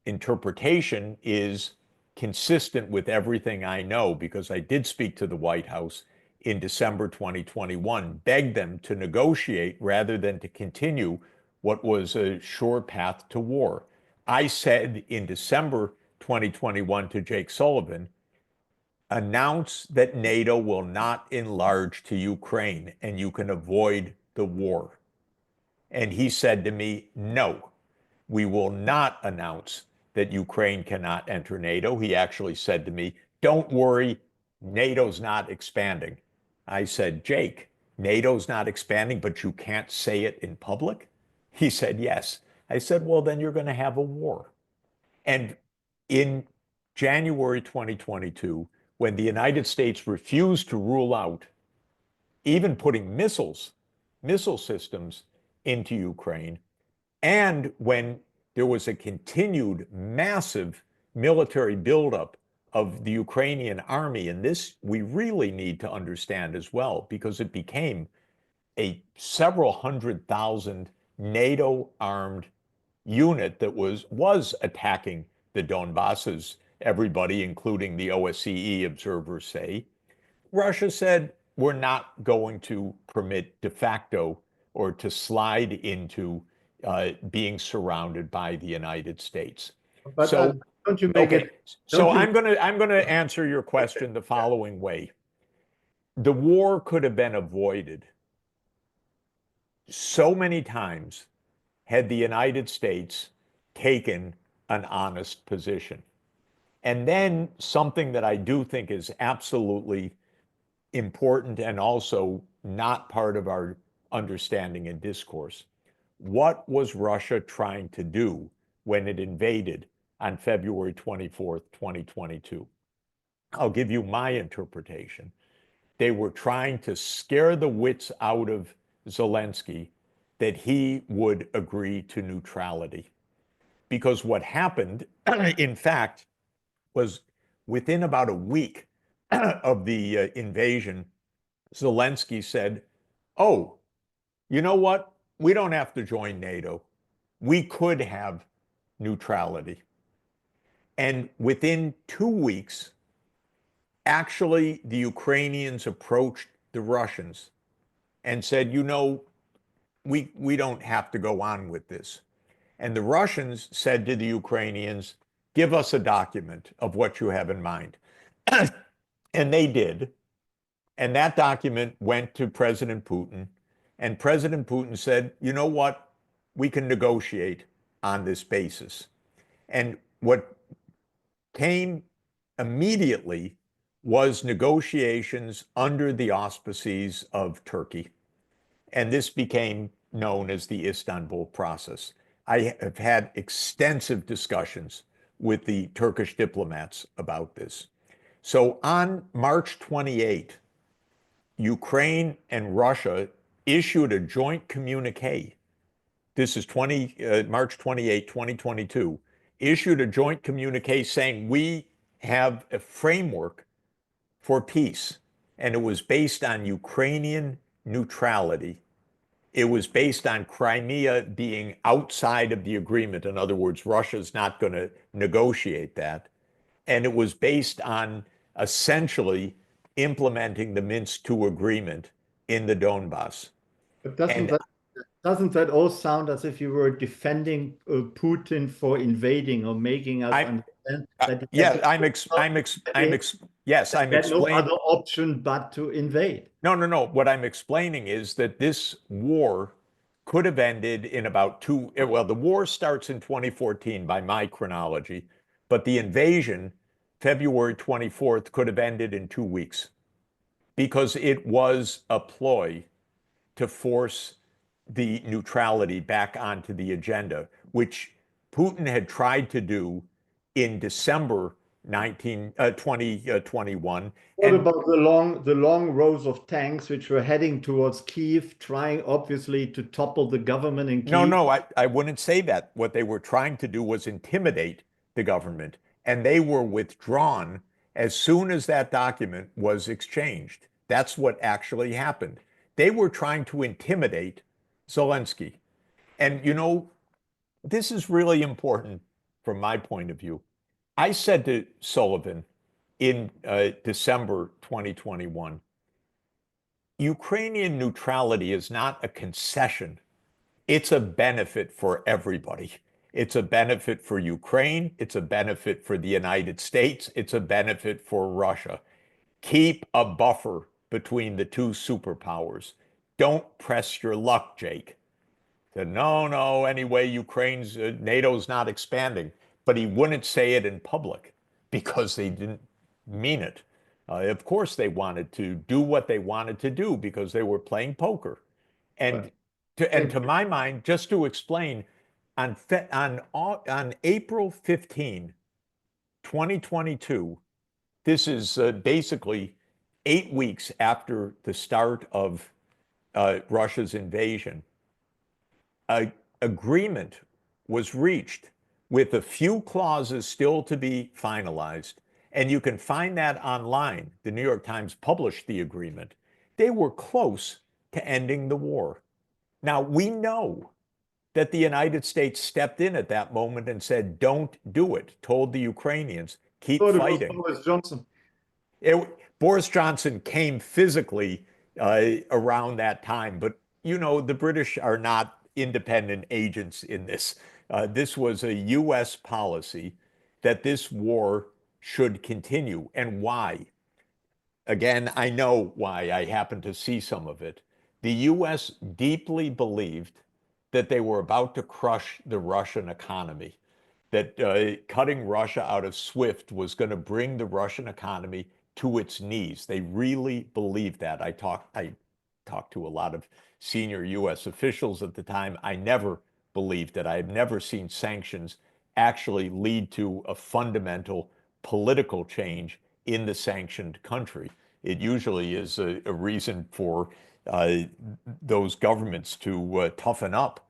interpretation is consistent with everything I know because I did speak to the White House in December 2021, begged them to negotiate rather than to continue what was a sure path to war. I said in December 2021 to Jake Sullivan, announce that NATO will not enlarge to Ukraine and you can avoid the war. And he said to me, no, we will not announce that Ukraine cannot enter NATO. He actually said to me, don't worry, NATO's not expanding. I said, Jake, NATO's not expanding, but you can't say it in public? He said, yes. I said, well, then you're going to have a war. And in January 2022, when the United States refused to rule out even putting missile systems into Ukraine, and when there was a continued massive military buildup of the Ukrainian army, and this we really need to understand as well, because it became a several 100,000 NATO armed unit that was attacking the Donbas, as everybody, including the OSCE observers, say. Russia said, we're not going to permit de facto or to slide into being surrounded by the United States. But So, don't you make okay, it? so You, I'm gonna answer your question the following way. The war could have been avoided so many times had the United States taken an honest position. And then something that I do think is absolutely important and also not part of our understanding and discourse. What was Russia trying to do when it invaded on February 24th, 2022? I'll give you my interpretation. They were trying to scare the wits out of Zelensky that he would agree to neutrality. Because what happened, in fact, was within about a week of the invasion, Zelensky said, oh, you know what? We don't have to join NATO. We could have neutrality. And within 2 weeks, actually, the Ukrainians approached the Russians and said, you know, we don't have to go on with this. And the Russians said to the Ukrainians, give us a document of what you have in mind. And they did. And that document went to President Putin. And President Putin said, you know what? We can negotiate on this basis. And what came immediately was negotiations under the auspices of Turkey. And this became known as the Istanbul process. I have had extensive discussions with the Turkish diplomats about this. So on March 28, Ukraine and Russia issued a joint communique. This is March 28, 2022, issued a joint communique saying we have a framework for peace. And it was based on Ukrainian neutrality. It was based on Crimea being outside of the agreement. In other words, Russia's not going to negotiate that. And it was based on essentially implementing the Minsk II agreement in the Donbas. but And doesn't that all sound as if you were defending Putin for invading or making us I, understand that he yeah, yes, I'm had no explaining. other option but to invade? No. What I'm explaining is that this war could have ended in about well, the war starts in 2014 by my chronology, but the invasion, February 24th, could have ended in 2 weeks. because it was a ploy to force the neutrality back onto the agenda, which Putin had tried to do in December 2021. What And about the long rows of tanks which were heading towards Kiev, trying obviously to topple the government in no, Kiev? no, I wouldn't say that. What they were trying to do was intimidate the government, and they were withdrawn as soon as that document was exchanged. That's what actually happened. They were trying to intimidate Zelensky. And this is really important from my point of view. I said to Sullivan in December 2021, Ukrainian neutrality is not a concession. It's a benefit for everybody. It's a benefit for Ukraine. It's a benefit for the United States. It's a benefit for Russia. Keep a buffer between the two superpowers. Don't press your luck, Jake. Said, no, no, anyway, NATO's not expanding. But he wouldn't say it in public because they didn't mean it. Of course, they wanted to do what they wanted to do because they were playing poker. Well, And to thank you. my mind, just to explain, on April 15, 2022, this is basically 8 weeks after the start of Russia's invasion, a agreement was reached with a few clauses still to be finalized. And you can find that online. The New York Times published the agreement. They were close to ending the war. Now, we know that the United States stepped in at that moment and said, don't do it, told the Ukrainians, keep Thought it was fighting. Boris Johnson. Boris Johnson came physically around that time, but the British are not independent agents in this. This was a U.S. policy that this war should continue. And why? Again, I know why. I happen to see some of it. The U.S. deeply believed that they were about to crush the Russian economy, that cutting Russia out of SWIFT was going to bring the Russian economy to its knees. They really believed that. I talked to a lot of senior U.S. officials at the time. I never believed that. I had never seen sanctions actually lead to a fundamental political change in the sanctioned country. It usually is a reason for uh, those governments to toughen up.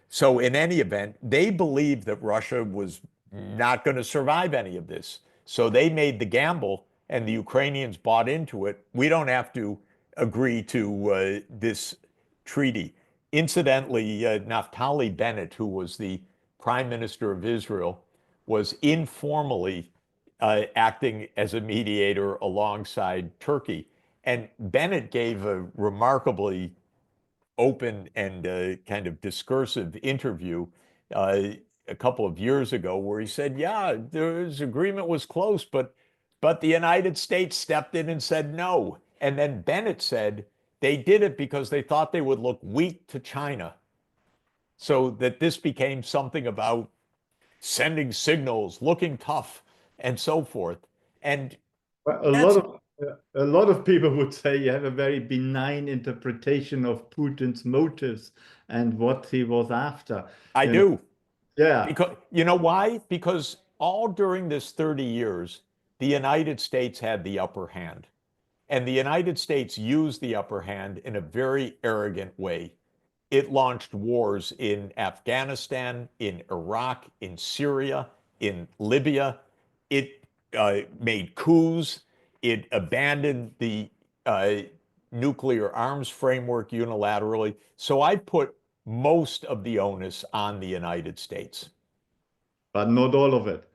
So, in any event, they believed that Russia was not going to survive any of this. So, they made the gamble, and the Ukrainians bought into it. We don't have to agree to this treaty. Incidentally, Naftali Bennett, who was the prime minister of Israel, was informally acting as a mediator alongside Turkey. And Bennett gave a remarkably open and kind of discursive interview uh, a couple of years ago where he said, yeah, this agreement was close, but the United States stepped in and said no. And then Bennett said they did it because they thought they would look weak to China. So that this became something about sending signals, looking tough, and so forth. And Well, that's, a lot of people would say you have a very benign interpretation of Putin's motives and what he was after. I You know, do. yeah. Because you know why? Because all during this 30 years, the United States had the upper hand. And the United States used the upper hand in a very arrogant way. It launched wars in Afghanistan, in Iraq, in Syria, in Libya. It made coups. It abandoned the uh, nuclear arms framework unilaterally. So I put most of the onus on the United States. But not all of it.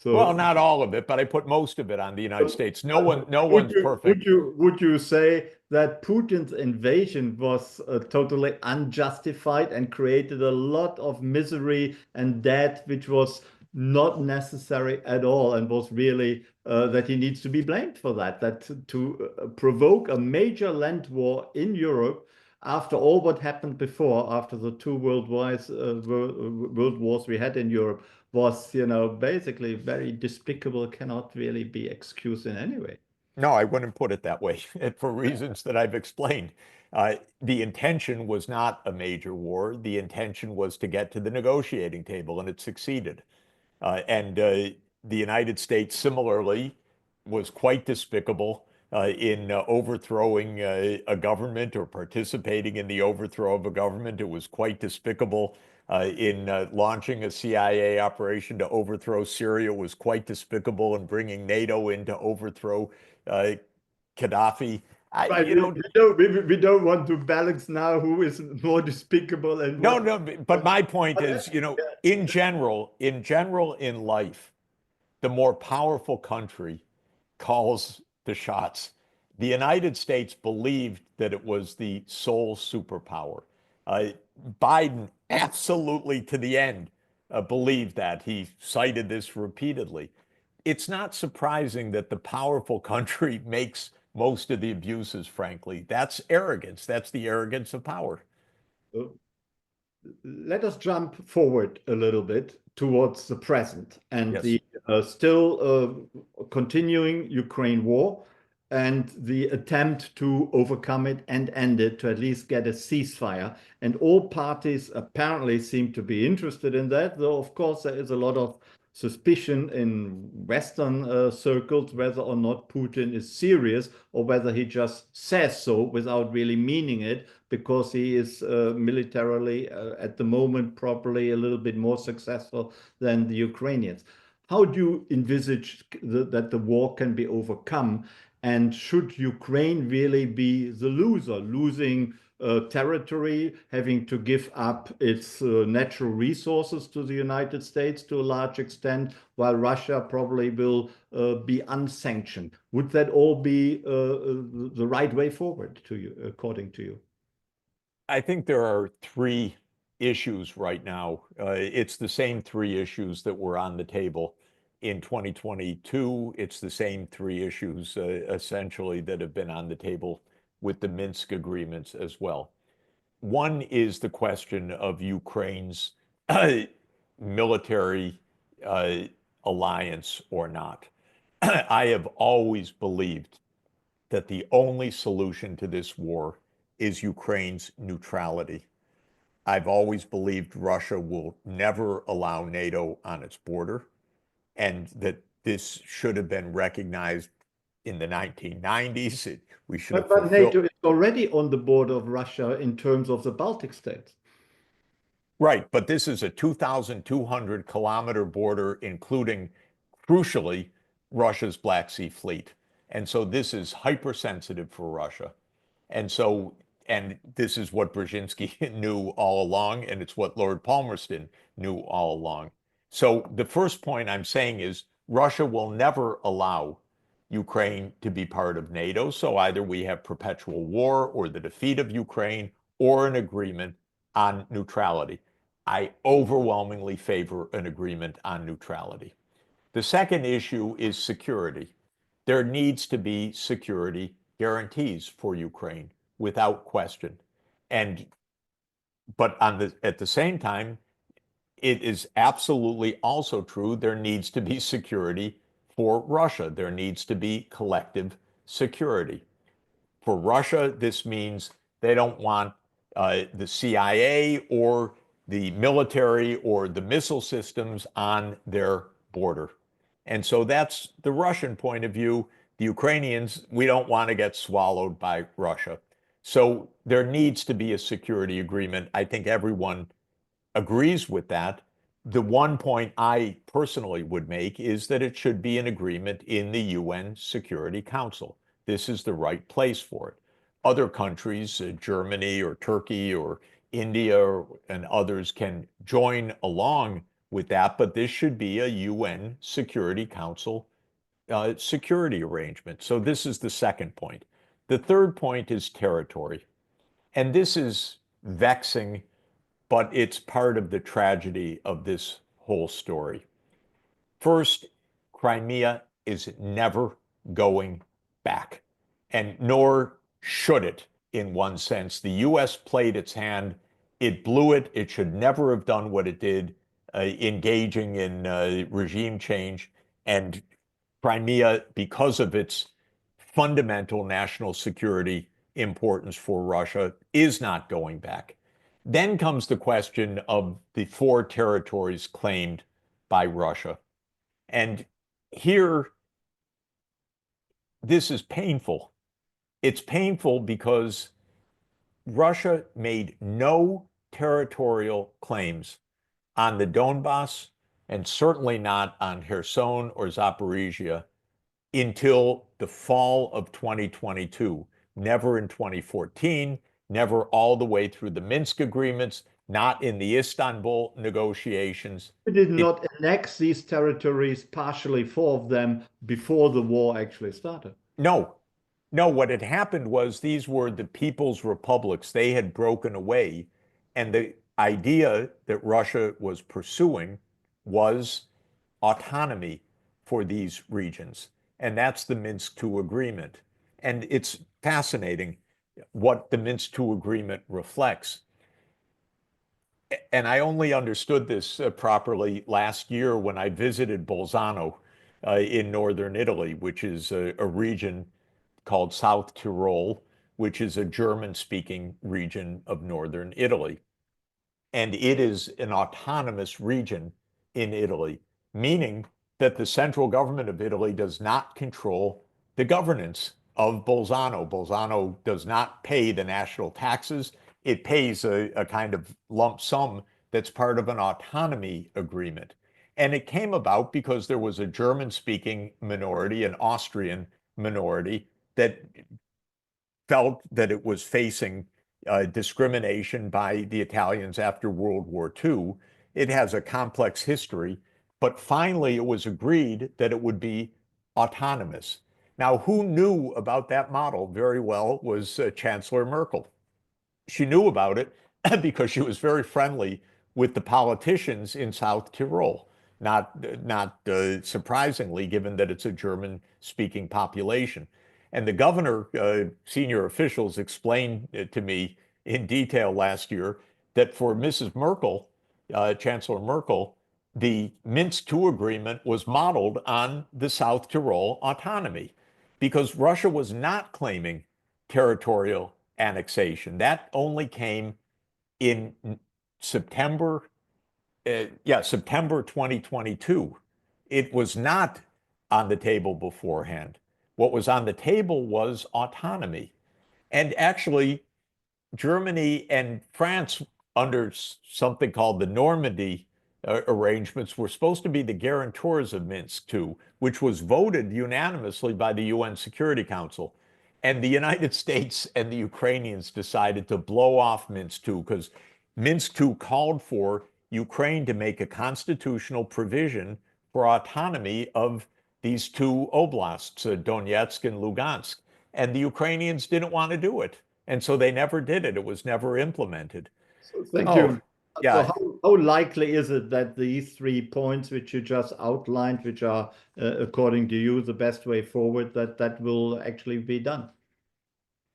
Well, So not all of it, but I put most of it on the United States. No one, but no would one's you perfect. say that Putin's invasion was totally unjustified and created a lot of misery and death, which was not necessary at all, and was really that he needs to be blamed for that? That to provoke a major land war in Europe after all what happened before, after the two world wars we had in Europe, was, basically very despicable, cannot really be excused in any way. No, I wouldn't put it that way for reasons that I've explained. The intention was not a major war. The intention was to get to the negotiating table, and it succeeded. And the United States similarly was quite despicable in overthrowing a government or participating in the overthrow of a government. It was quite despicable in launching a CIA operation to overthrow Syria. It was quite despicable in bringing NATO in to overthrow uh, Gaddafi. Right, You know, we don't want to balance now who is more despicable and no, what. no, but my point But is, in general, in life, the more powerful country calls the shots. The United States believed that it was the sole superpower. Uh, Biden absolutely to the end believed that. He cited this repeatedly. It's not surprising that the powerful country makes most of the abuses, frankly. That's arrogance. That's the arrogance of power. uh, let us jump forward a little bit towards the present and Yes. the still continuing Ukraine war and the attempt to overcome it and end it, to at least get a ceasefire. And all parties apparently seem to be interested in that, though, of course, there is a lot of suspicion in Western circles whether or not Putin is serious or whether he just says so without really meaning it, because he is militarily at the moment probably a little bit more successful than the Ukrainians. How do you envisage that the war can be overcome? And should Ukraine really be the loser, losing territory, having to give up its natural resources to the United States to a large extent, while Russia probably will be unsanctioned? Would that all be the right way forward to you, according to you? I think there are three issues right now. It's the same three issues that were on the table in 2022. It's the same three issues essentially that have been on the table with the Minsk agreements as well. One is the question of Ukraine's military uh, alliance or not. I have always believed that the only solution to this war is Ukraine's neutrality. I've always believed Russia will never allow NATO on its border, and that this should have been recognized in the 1990s. We should have But fulfilled. NATO is already on the border of Russia in terms of the Baltic states. Right, but this is a 2,200-kilometer border, including, crucially, Russia's Black Sea Fleet. And so this is hypersensitive for Russia. And so, and this is what Brzezinski knew all along, and it's what Lord Palmerston knew all along. So the first point I'm saying is Russia will never allow Ukraine to be part of NATO. So either we have perpetual war or the defeat of Ukraine or an agreement on neutrality. I overwhelmingly favor an agreement on neutrality. The second issue is security. There needs to be security guarantees for Ukraine without question. And but at the same time, it is absolutely also true there needs to be security for Russia. There needs to be collective security. For Russia, this means they don't want the CIA or the military or the missile systems on their border. And so that's the Russian point of view. The Ukrainians, we don't want to get swallowed by Russia. So there needs to be a security agreement. I think everyone agrees with that. The one point I personally would make is that it should be an agreement in the UN Security Council. This is the right place for it. Other countries, Germany or Turkey or India and others can join along with that, but this should be a UN Security Council security arrangement. So this is the second point. The third point is territory. And this is vexing, but it's part of the tragedy of this whole story. First, Crimea is never going back, and nor should it in one sense. The US played its hand, it blew it, it should never have done what it did, engaging in regime change. And Crimea, because of its fundamental national security importance for Russia is not going back. Then comes the question of the 4 territories claimed by Russia. And here, this is painful. It's painful because Russia made no territorial claims on the Donbas and certainly not on Kherson or Zaporizhia until the fall of 2022, never in 2014, never all the way through the Minsk agreements, not in the Istanbul negotiations. We did not annex these territories, partially 4 of them, before the war actually started. No, no, what had happened was these were the people's republics. They had broken away. And the idea that Russia was pursuing was autonomy for these regions. And that's the Minsk II agreement. And it's fascinating what the Minsk II agreement reflects. And I only understood this properly last year when I visited Bolzano in northern Italy, which is a region called South Tyrol, which is a German-speaking region of northern Italy. And it is an autonomous region in Italy, meaning that the central government of Italy does not control the governance of Bolzano. Bolzano does not pay the national taxes. It pays a kind of lump sum that's part of an autonomy agreement. And it came about because there was a German-speaking minority, an Austrian minority, that felt that it was facing discrimination by the Italians after World War II. It has a complex history, but finally it was agreed that it would be autonomous. Now, who knew about that model very well was Chancellor Merkel. She knew about it because she was very friendly with the politicians in South Tyrol, not surprisingly, given that it's a German-speaking population. And the governor, senior officials explained to me in detail last year that for Mrs. Merkel, Chancellor Merkel, the Minsk II agreement was modeled on the South Tyrol autonomy because Russia was not claiming territorial annexation. That only came in September, September 2022. It was not on the table beforehand. What was on the table was autonomy. And actually, Germany and France, under something called the Normandy arrangements, were supposed to be the guarantors of Minsk II, which was voted unanimously by the UN Security Council. And the United States and the Ukrainians decided to blow off Minsk II because Minsk II called for Ukraine to make a constitutional provision for autonomy of these 2 oblasts, Donetsk and Lugansk. And the Ukrainians didn't want to do it. And so they never did it. It was never implemented. So thank Oh, you. yeah. So how likely is it that these 3 points which you just outlined, which are, according to you, the best way forward, that will actually be done?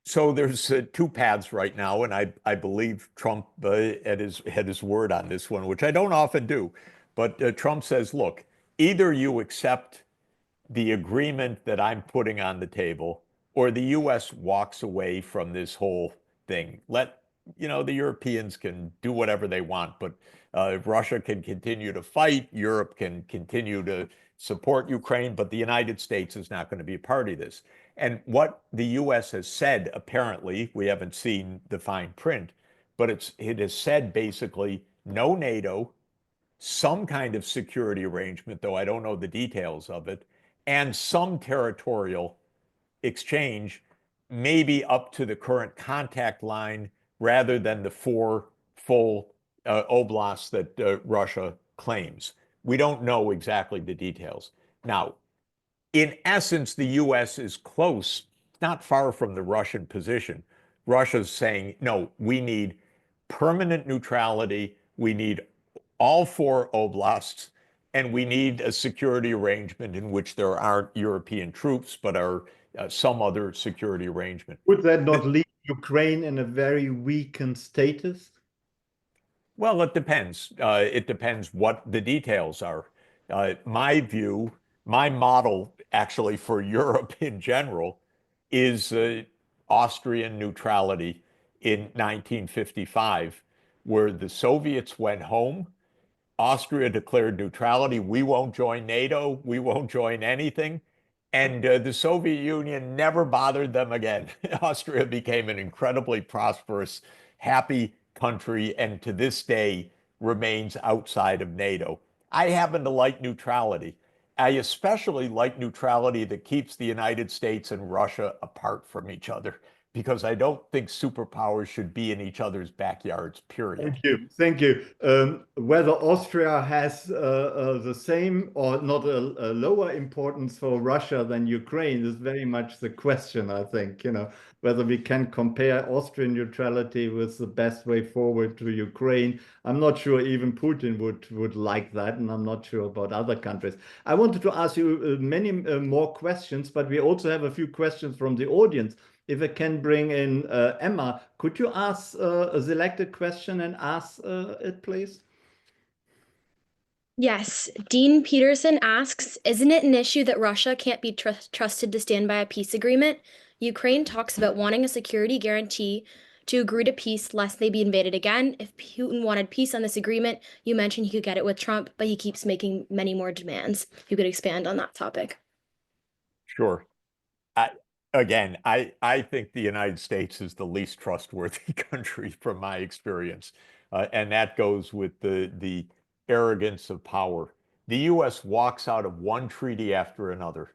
So there's 2 paths right now, and I believe Trump had his word on this one, which I don't often do. But Trump says, look, either you accept the agreement that I'm putting on the table, or the U.S. walks away from this whole thing. The Europeans can do whatever they want, but Russia can continue to fight, Europe can continue to support Ukraine, but the United States is not going to be a part of this. And what the U.S. has said, apparently, we haven't seen the fine print, but it has said basically no NATO, some kind of security arrangement, though I don't know the details of it, and some territorial exchange, maybe up to the current contact line rather than the 4 full oblasts that Russia claims. We don't know exactly the details. Now, in essence, the U.S. is close, not far from the Russian position. Russia's saying, no, we need permanent neutrality. We need all 4 oblasts, and we need a security arrangement in which there aren't European troops, but are some other security arrangement. Would that not leave Ukraine in a very weakened status? Well, it depends. It depends what the details are. My view, my model actually for Europe in general is Austrian neutrality in 1955, where the Soviets went home. Austria declared neutrality. We won't join NATO. We won't join anything. And the Soviet Union never bothered them again. Austria became an incredibly prosperous, happy country, and to this day remains outside of NATO. I happen to like neutrality. I especially like neutrality that keeps the United States and Russia apart from each other, because I don't think superpowers should be in each other's backyards, period. Thank you. Thank you. Whether Austria has the same or not a lower importance for Russia than Ukraine is very much the question, I think, whether we can compare Austrian neutrality with the best way forward to Ukraine. I'm not sure even Putin would like that, and I'm not sure about other countries. I wanted to ask you many more questions, but we also have a few questions from the audience. If I can bring in Emma, could you ask a selected question and ask it, please? Yes. Dean Peterson asks, isn't it an issue that Russia can't be trusted to stand by a peace agreement? Ukraine talks about wanting a security guarantee to agree to peace lest they be invaded again. If Putin wanted peace on this agreement, you mentioned he could get it with Trump, but he keeps making many more demands. You could expand on that topic. Sure. I think the United States is the least trustworthy country from my experience. And that goes with the arrogance of power. The US walks out of one treaty after another.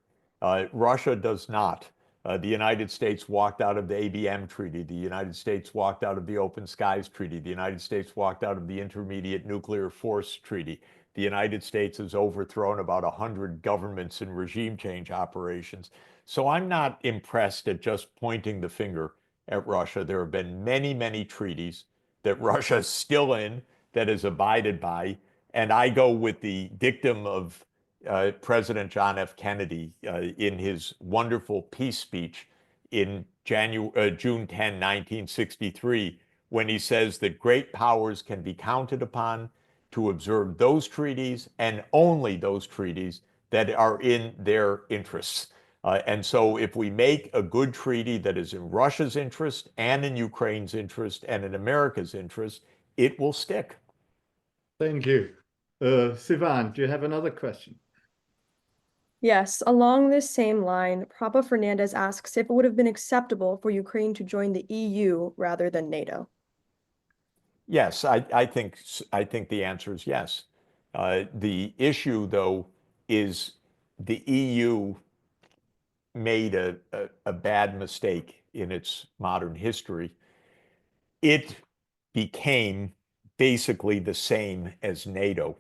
Russia does not. The United States walked out of the ABM Treaty. The United States walked out of the Open Skies Treaty. The United States walked out of the Intermediate Nuclear Force Treaty. The United States has overthrown about 100 governments and regime change operations. So I'm not impressed at just pointing the finger at Russia. There have been many, many treaties that Russia is still in, that is abided by. And I go with the dictum of President John F. Kennedy in his wonderful peace speech in June 10, 1963, when he says that great powers can be counted upon to observe those treaties and only those treaties that are in their interests. And so if we make a good treaty that is in Russia's interest and in Ukraine's interest and in America's interest, it will stick. Thank you. Sivan, do you have another question? Yes, along this same line, Papa Fernandez asks if it would have been acceptable for Ukraine to join the EU rather than NATO. Yes, I think the answer is yes. The issue, though, is the EU made a bad mistake in its modern history. It became basically the same as NATO,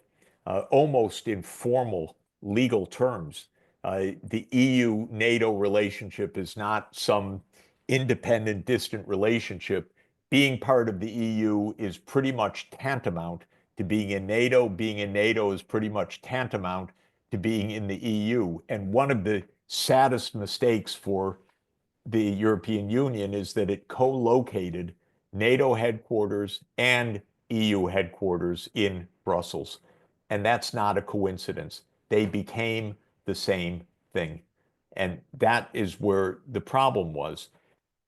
almost in formal legal terms. The EU-NATO relationship is not some independent, distant relationship. Being part of the EU is pretty much tantamount to being in NATO. Being in NATO is pretty much tantamount to being in the EU. And one of the saddest mistakes for the European Union is that it co-located NATO headquarters and EU headquarters in Brussels. And that's not a coincidence. They became the same thing. And that is where the problem was.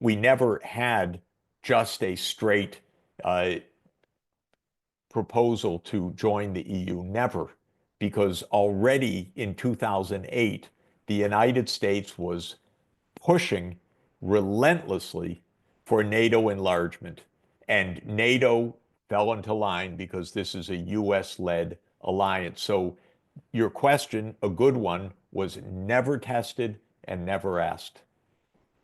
We never had just a straight proposal to join the EU, never, because already in 2008, the United States was pushing relentlessly for NATO enlargement. And NATO fell into line because this is a US-led alliance. So your question, a good one, was never tested and never asked.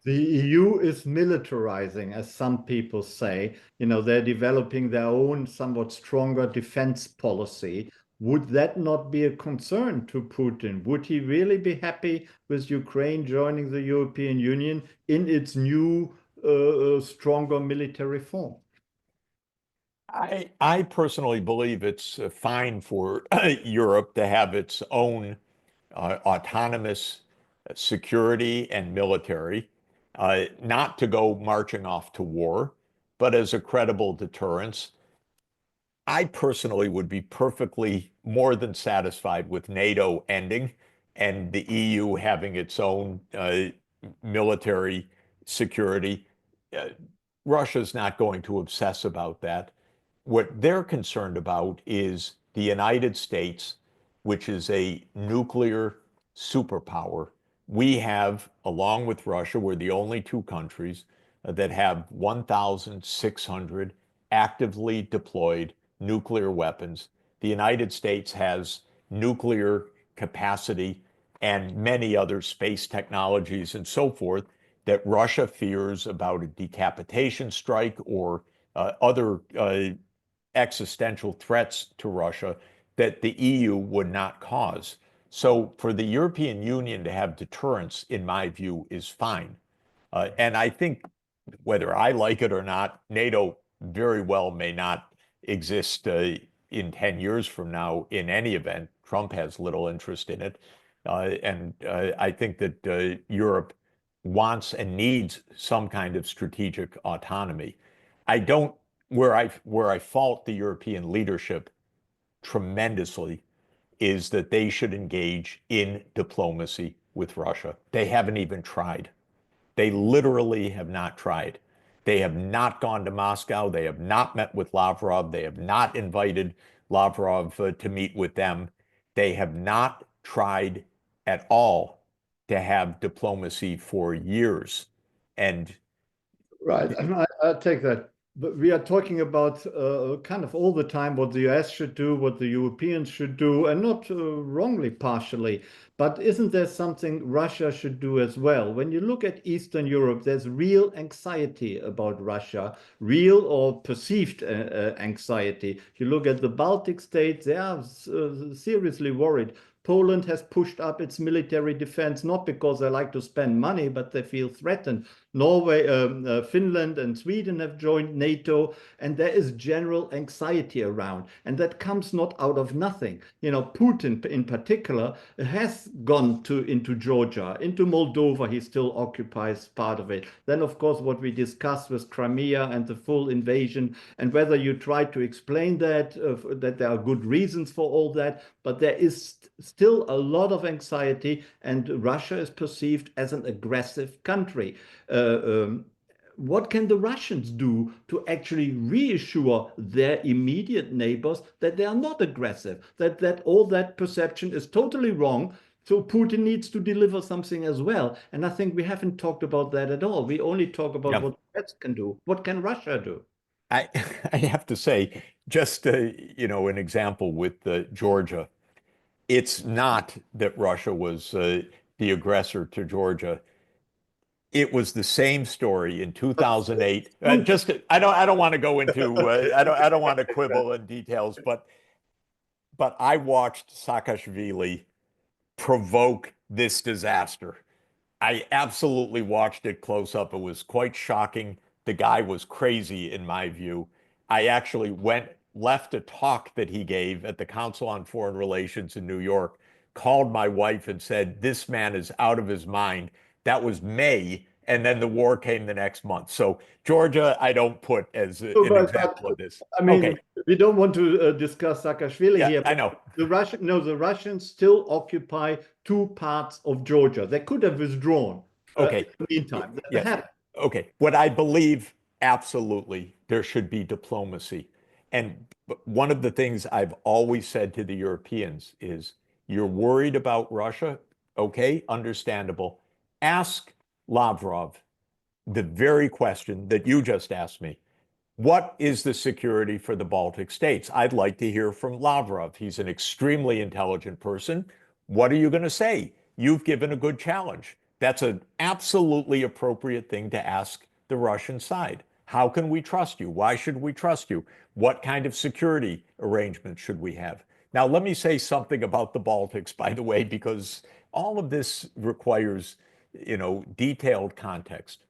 The EU is militarizing, as some people say. They're developing their own somewhat stronger defense policy. Would that not be a concern to Putin? Would he really be happy with Ukraine joining the European Union in its new, stronger military form? I personally believe it's fine for Europe to have its own autonomous security and military, not to go marching off to war, but as a credible deterrence. I personally would be perfectly more than satisfied with NATO ending and the EU having its own military security. Uh, Russia's not going to obsess about that. What they're concerned about is the United States, which is a nuclear superpower. We have, along with Russia, we're the only two countries that have 1,600 actively deployed nuclear weapons. The United States has nuclear capacity and many other space technologies and so forth that Russia fears about a decapitation strike or other existential threats to Russia that the EU would not cause. So for the European Union to have deterrence, in my view, is fine. And I think whether I like it or not, NATO very well may not exist in 10 years from now in any event. Trump has little interest in it. And I think that Europe wants and needs some kind of strategic autonomy. I don't, where I fault the European leadership tremendously is that they should engage in diplomacy with Russia. They haven't even tried. They literally have not tried. They have not gone to Moscow. They have not met with Lavrov. They have not invited Lavrov to meet with them. They have not tried at all to have diplomacy for years. And right, and I take that. But we are talking about kind of all the time what the US should do, what the Europeans should do, and not wrongly partially. But isn't there something Russia should do as well? When you look at Eastern Europe, there's real anxiety about Russia, real or perceived anxiety. If you look at the Baltic states, they are seriously worried. Poland has pushed up its military defense, not because they like to spend money, but they feel threatened. Norway, Finland and Sweden have joined NATO, and there is general anxiety around. And that comes not out of nothing. You know, Putin in particular has gone into Georgia, into Moldova. He still occupies part of it. Then, of course, what we discussed was Crimea and the full invasion, and whether you try to explain that, that there are good reasons for all that, but there is still a lot of anxiety, and Russia is perceived as an aggressive country. What can the Russians do to actually reassure their immediate neighbors that they are not aggressive, that all that perception is totally wrong? So Putin needs to deliver something as well. And I think we haven't talked about that at all. We only talk about what the West can do. What can Russia do? I have to say, just you know, an example with Georgia. It's not that Russia was the aggressor to Georgia. It was the same story in 2008. I don't want to go into I don't want to quibble in details, but I watched Saakashvili provoke this disaster. I absolutely watched it close up. It was quite shocking. The guy was crazy in my view. I actually left a talk that he gave at the Council on Foreign Relations in New York, called my wife and said, "This man is out of his mind." That was May, and then the war came the next month. So Georgia, I don't put as an example of this. I mean, okay. We don't want to discuss Saakashvili here. I know. The Russians still occupy two parts of Georgia. They could have withdrawn. Okay. In the meantime, yes. Okay. What I believe, absolutely, there should be diplomacy. And one of the things I've always said to the Europeans is, you're worried about Russia? Okay, understandable. Ask Lavrov the very question that you just asked me. What is the security for the Baltic states? I'd like to hear from Lavrov. He's an extremely intelligent person. What are you going to say? You've given a good challenge. That's an absolutely appropriate thing to ask the Russian side. How can we trust you? Why should we trust you? What kind of security arrangements should we have? Now, let me say something about the Baltics, by the way, because all of this requires, you know, detailed context.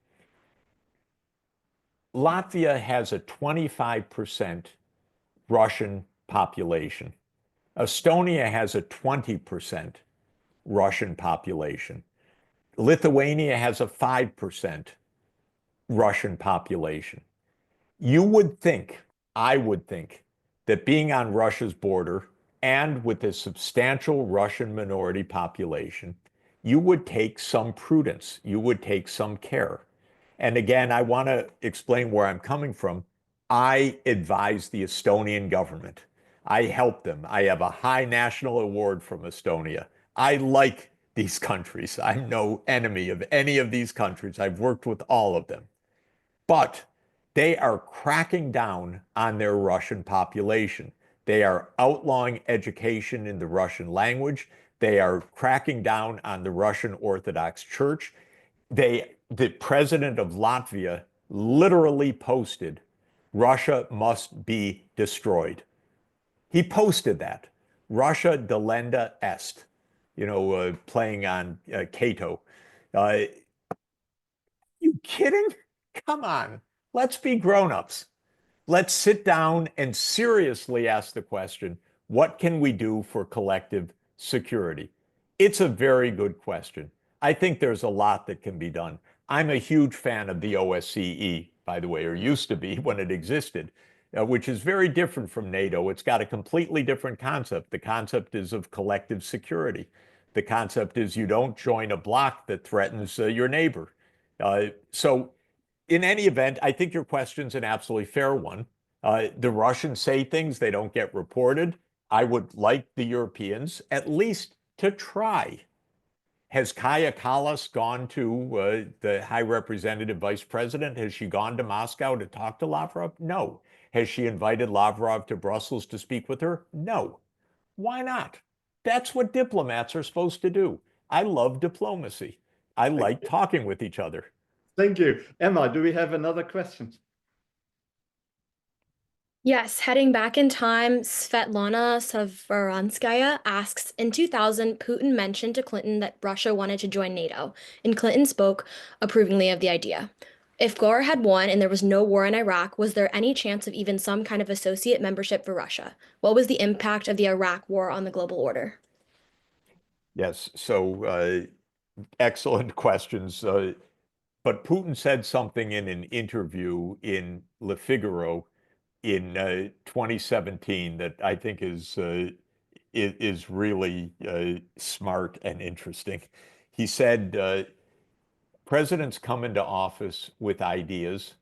Latvia has a 25% Russian population. Estonia has a 20% Russian population. Lithuania has a 5% Russian population. You would think, I would think, that being on Russia's border and with a substantial Russian minority population, you would take some prudence, you would take some care. And again, I want to explain where I'm coming from. I advise the Estonian government. I help them. I have a high national award from Estonia. I like these countries. I'm no enemy of any of these countries. I've worked with all of them. But they are cracking down on their Russian population. They are outlawing education in the Russian language. They are cracking down on the Russian Orthodox Church. The president of Latvia literally posted, Russia must be destroyed. He posted that. Russia delenda est, playing on Cato. You kidding? Come on. Let's be grown-ups. Let's sit down and seriously ask the question, what can we do for collective security? It's a very good question. I think there's a lot that can be done. I'm a huge fan of the OSCE, by the way, or used to be when it existed, which is very different from NATO. It's got a completely different concept. The concept is of collective security. The concept is you don't join a bloc that threatens your neighbor. So in any event, I think your question's an absolutely fair one. The Russians say things, they don't get reported. I would like the Europeans at least to try. Has Kaja Kallas gone to the High Representative Vice President? Has she gone to Moscow to talk to Lavrov? No. Has she invited Lavrov to Brussels to speak with her? No. Why not? That's what diplomats are supposed to do. I love diplomacy. I like talking with each other. Thank you. Emma, do we have another question? Yes, heading back in time, Svetlana Savaranskaya asks, in 2000, Putin mentioned to Clinton that Russia wanted to join NATO, and Clinton spoke approvingly of the idea. If Gore had won and there was no war in Iraq, was there any chance of even some kind of associate membership for Russia? What was the impact of the Iraq war on the global order? Yes, so excellent questions. But Putin said something in an interview in Le Figaro in 2017 that I think is really smart and interesting. He said, presidents come into office with ideas,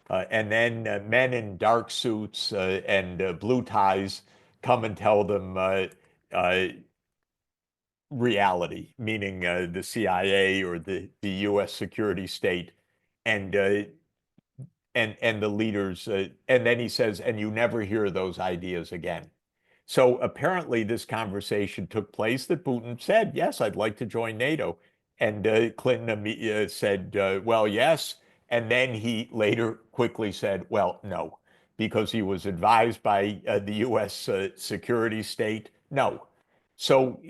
and then men in dark suits and blue ties come and tell them reality, meaning the CIA or the U.S. security state, and the leaders, and then he says, and you never hear those ideas again. So apparently this conversation took place that Putin said, yes, I'd like to join NATO. And Clinton said, well, yes. And then he later quickly said, well, no, because he was advised by the U.S. security state, no. So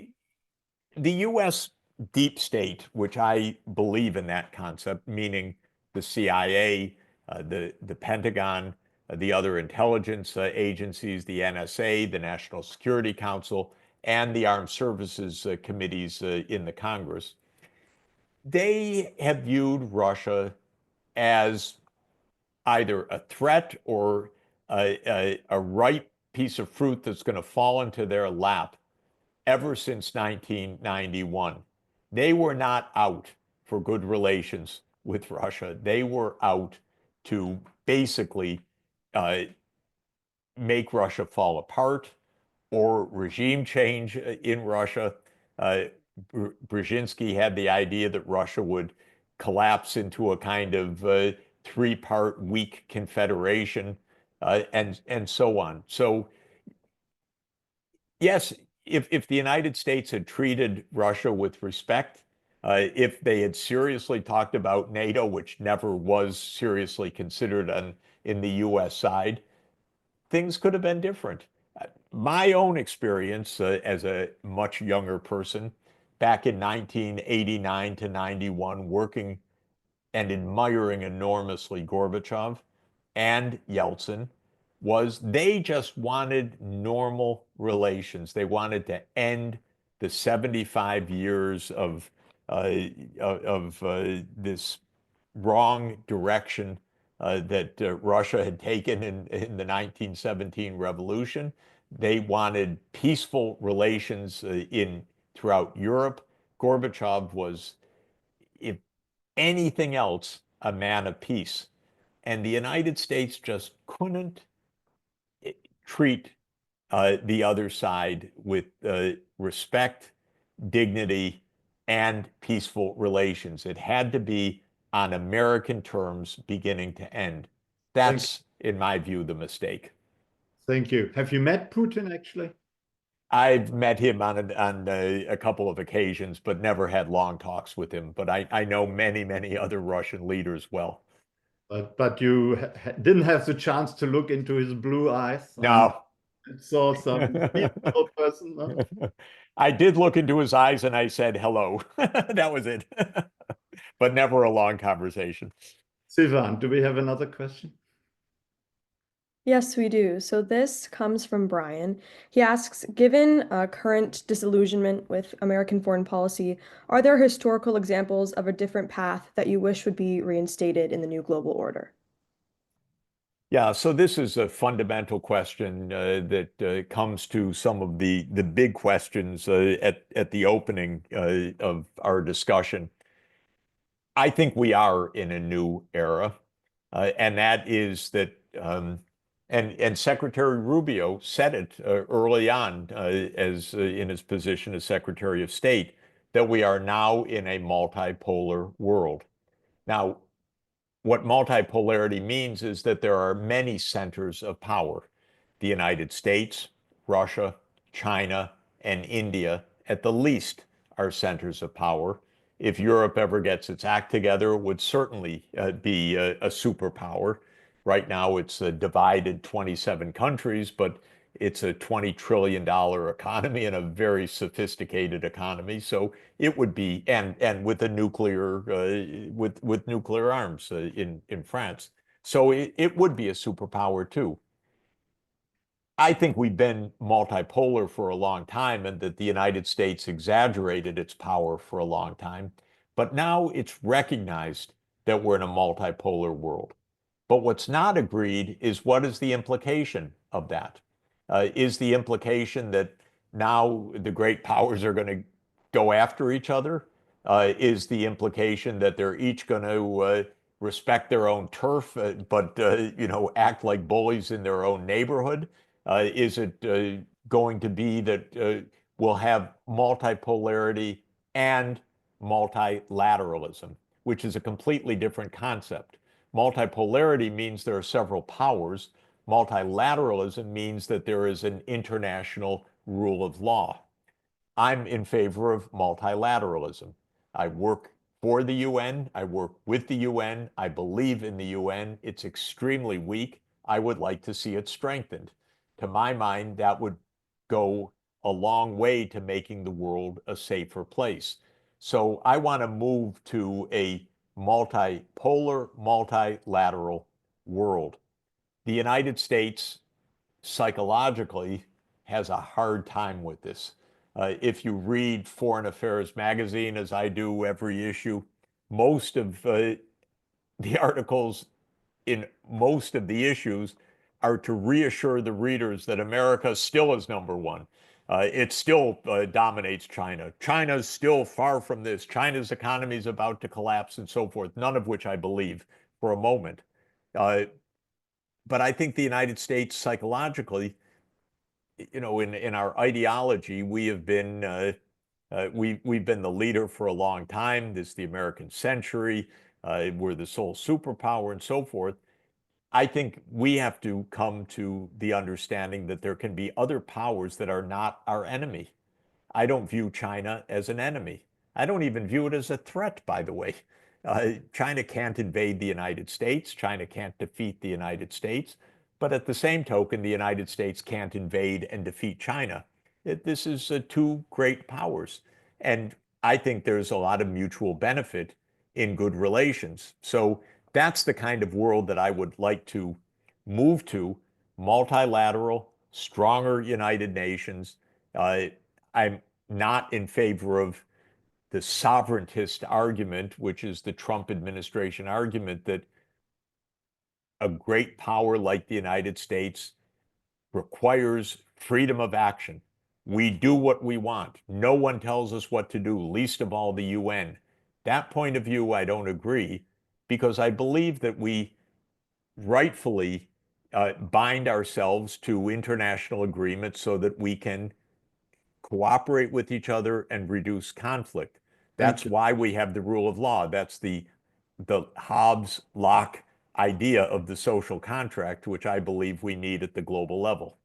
the U.S. deep state, which I believe in that concept, meaning the CIA, the Pentagon, the other intelligence agencies, the NSA, the National Security Council, and the Armed Services Committees in the Congress, they have viewed Russia as either a threat or a ripe piece of fruit that's going to fall into their lap ever since 1991. They were not out for good relations with Russia. They were out to basically make Russia fall apart or regime change in Russia. Brzezinski had the idea that Russia would collapse into a kind of three-part weak confederation and so on. So yes, if the United States had treated Russia with respect, if they had seriously talked about NATO, which never was seriously considered in the US side, things could have been different. My own experience as a much younger person back in 1989 to 91, working and admiring enormously Gorbachev and Yeltsin, was they just wanted normal relations. They wanted to end the 75 years of this wrong direction that Russia had taken in the 1917 revolution. They wanted peaceful relations throughout Europe. Gorbachev was, if anything else, a man of peace. And the United States just couldn't treat the other side with respect, dignity, and peaceful relations. It had to be on American terms, beginning to end. That's, in my view, the mistake. Thank you. Have you met Putin actually? I've met him on a couple of occasions, but never had long talks with him. But I know many, many other Russian leaders well. But you didn't have the chance to look into his blue eyes. No. Saw some peaceful person. No? I did look into his eyes and I said hello. That was it. But never a long conversation. Sivan, do we have another question? Yes, we do. So this comes from Brian. He asks, given current disillusionment with American foreign policy, are there historical examples of a different path that you wish would be reinstated in the new global order? Yeah, so this is a fundamental question that comes to some of the big questions at the opening of our discussion. I think we are in a new era, and that is that, and Secretary Rubio said it early on as in his position as Secretary of State, that we are now in a multipolar world. Now, what multipolarity means is that there are many centers of power. The United States, Russia, China, and India, at the least, are centers of power. If Europe ever gets its act together, it would certainly be a superpower. Right now, it's a divided 27 countries, but it's a $20 trillion economy and a very sophisticated economy. So it would be, and with a nuclear, with nuclear arms in France. So it would be a superpower too. I think we've been multipolar for a long time and that the United States exaggerated its power for a long time. But now it's recognized that we're in a multipolar world. But what's not agreed is what is the implication of that? Is the implication that now the great powers are going to go after each other? Is the implication that they're each going to respect their own turf, but act like bullies in their own neighborhood? Is it going to be that we'll have multipolarity and multilateralism, which is a completely different concept? Multipolarity means there are several powers. Multilateralism means that there is an international rule of law. I'm in favor of multilateralism. I work for the UN. I work with the UN. I believe in the UN. It's extremely weak. I would like to see it strengthened. To my mind, that would go a long way to making the world a safer place. So I want to move to a multipolar, multilateral world. The United States psychologically has a hard time with this. If you read Foreign Affairs magazine, as I do every issue, most of the articles in most of the issues are to reassure the readers that America still is number one. It still dominates China. China is still far from this. China's economy is about to collapse and so forth, none of which I believe for a moment. But I think the United States psychologically, in our ideology, we have been we've been the leader for a long time. This is the American century. We're the sole superpower and so forth. I think we have to come to the understanding that there can be other powers that are not our enemy. I don't view China as an enemy. I don't even view it as a threat, by the way. China can't invade the United States. China can't defeat the United States. But at the same token, the United States can't invade and defeat China. This is two great powers. And I think there's a lot of mutual benefit in good relations. So that's the kind of world that I would like to move to: multilateral, stronger United Nations. I'm not in favor of the sovereigntist argument, which is the Trump administration argument that a great power like the United States requires freedom of action. We do what we want. No one tells us what to do, least of all the UN. That point of view, I don't agree, because I believe that we rightfully bind ourselves to international agreements so that we can cooperate with each other and reduce conflict. Thank That's you. why we have the rule of law. That's the Hobbes-Locke idea of the social contract, which I believe we need at the global level.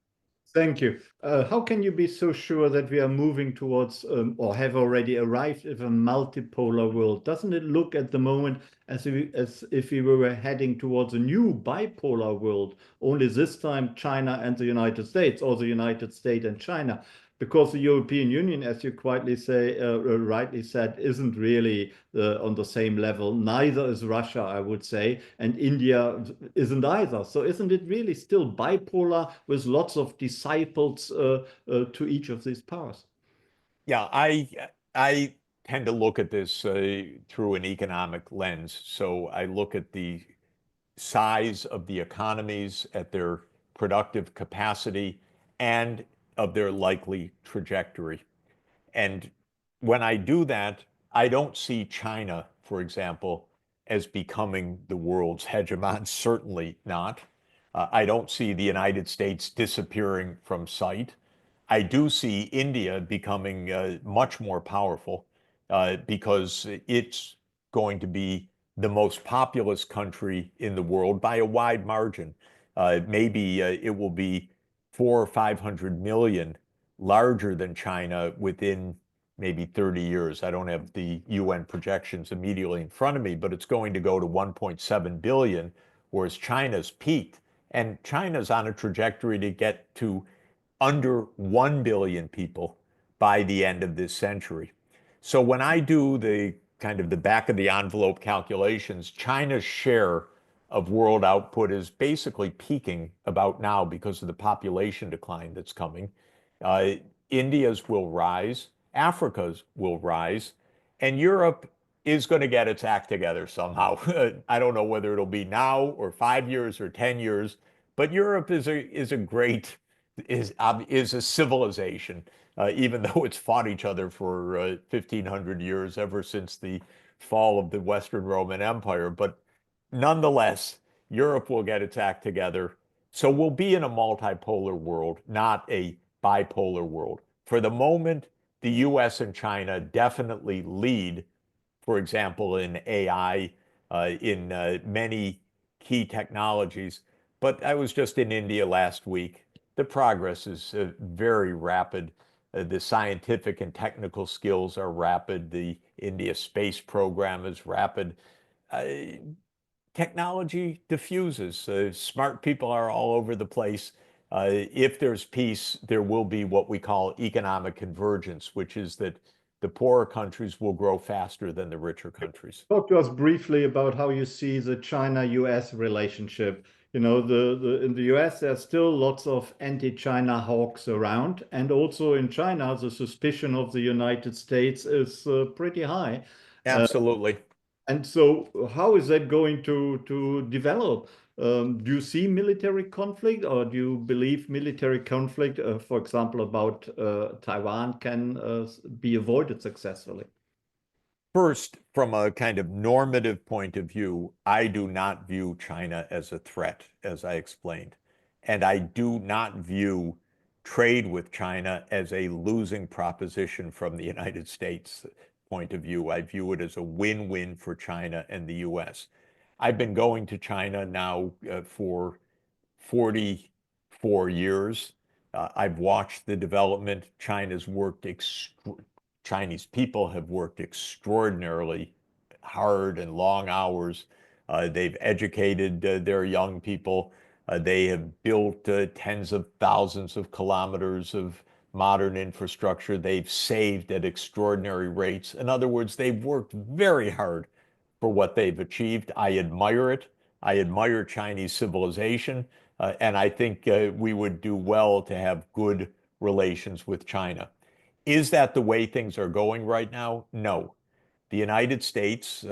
Thank you. How can you be so sure that we are moving towards or have already arrived at a multipolar world? Doesn't it look at the moment as if we were heading towards a new bipolar world, only this time China and the United States, or the United States and China? Because the European Union, as you rightly said, isn't really on the same level. Neither is Russia, I would say, and India isn't either. So isn't it really still bipolar with lots of disciples to each of these powers? Yeah, I tend to look at this through an economic lens. So I look at the size of the economies, at their productive capacity, and of their likely trajectory. And when I do that, I don't see China, for example, as becoming the world's hegemon, certainly not. I don't see the United States disappearing from sight. I do see India becoming much more powerful because it's going to be the most populous country in the world by a wide margin. Maybe it will be 400 or 500 million larger than China within maybe 30 years. I don't have the UN projections immediately in front of me, but it's going to go to 1.7 billion, whereas China's peaked. And China's on a trajectory to get to under 1 billion people by the end of this century. So when I do the kind of the back of the envelope calculations, China's share of world output is basically peaking about now because of the population decline that's coming. Uh, India's will rise, Africa's will rise, and Europe is going to get its act together somehow. I don't know whether it'll be now or 5 years or 10 years, but Europe is a great is a civilization, even though it's fought each other for 1,500 years ever since the fall of the Western Roman Empire. But nonetheless, Europe will get its act together. So we'll be in a multipolar world, not a bipolar world. For the moment, the US and China definitely lead, for example, in AI, in many key technologies. But I was just in India last week. The progress is very rapid. The scientific and technical skills are rapid. The India space program is rapid. Uh, Technology diffuses. Smart people are all over the place. If there's peace, there will be what we call economic convergence, which is that the poorer countries will grow faster than the richer countries. Talk to us briefly about how you see the China-US relationship. You know, in the US, there's still lots of anti-China hawks around, and also in China, the suspicion of the United States is pretty high. Absolutely. And so how is that going to develop? Do you see military conflict, or do you believe military conflict, for example, about Taiwan can be avoided successfully? First, from a kind of normative point of view, I do not view China as a threat, as I explained. And I do not view trade with China as a losing proposition from the United States point of view. I view it as a win-win for China and the US. I've been going to China now for 44 years. I've watched the development. Chinese people have worked extraordinarily hard and long hours. They've educated their young people. They have built tens of thousands of kilometers of modern infrastructure. They've saved at extraordinary rates. In other words, they've worked very hard for what they've achieved. I admire it. I admire Chinese civilization. And I think we would do well to have good relations with China. Is that the way things are going right now? No. The United States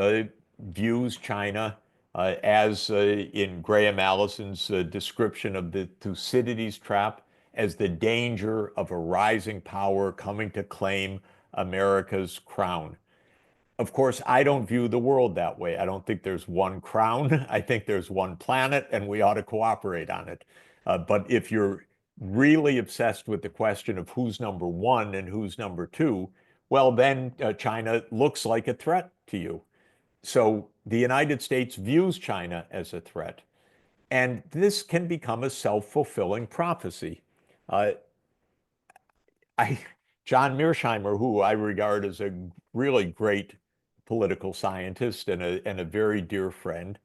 views China as, in Graham Allison's description of the Thucydides trap, as the danger of a rising power coming to claim America's crown. Of course, I don't view the world that way. I don't think there's one crown. I think there's one planet, and we ought to cooperate on it. But if you're really obsessed with the question of who's number one and who's number two, well, then China looks like a threat to you. So the United States views China as a threat. And this can become a self-fulfilling prophecy. Uh, John Mearsheimer, who I regard as a really great political scientist and a very dear friend,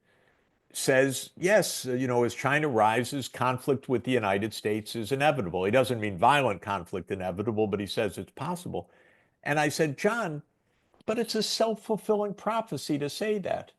says, yes, as China rises, conflict with the United States is inevitable. He doesn't mean violent conflict inevitable, but he says it's possible. And I said, John, but it's a self-fulfilling prophecy to say that.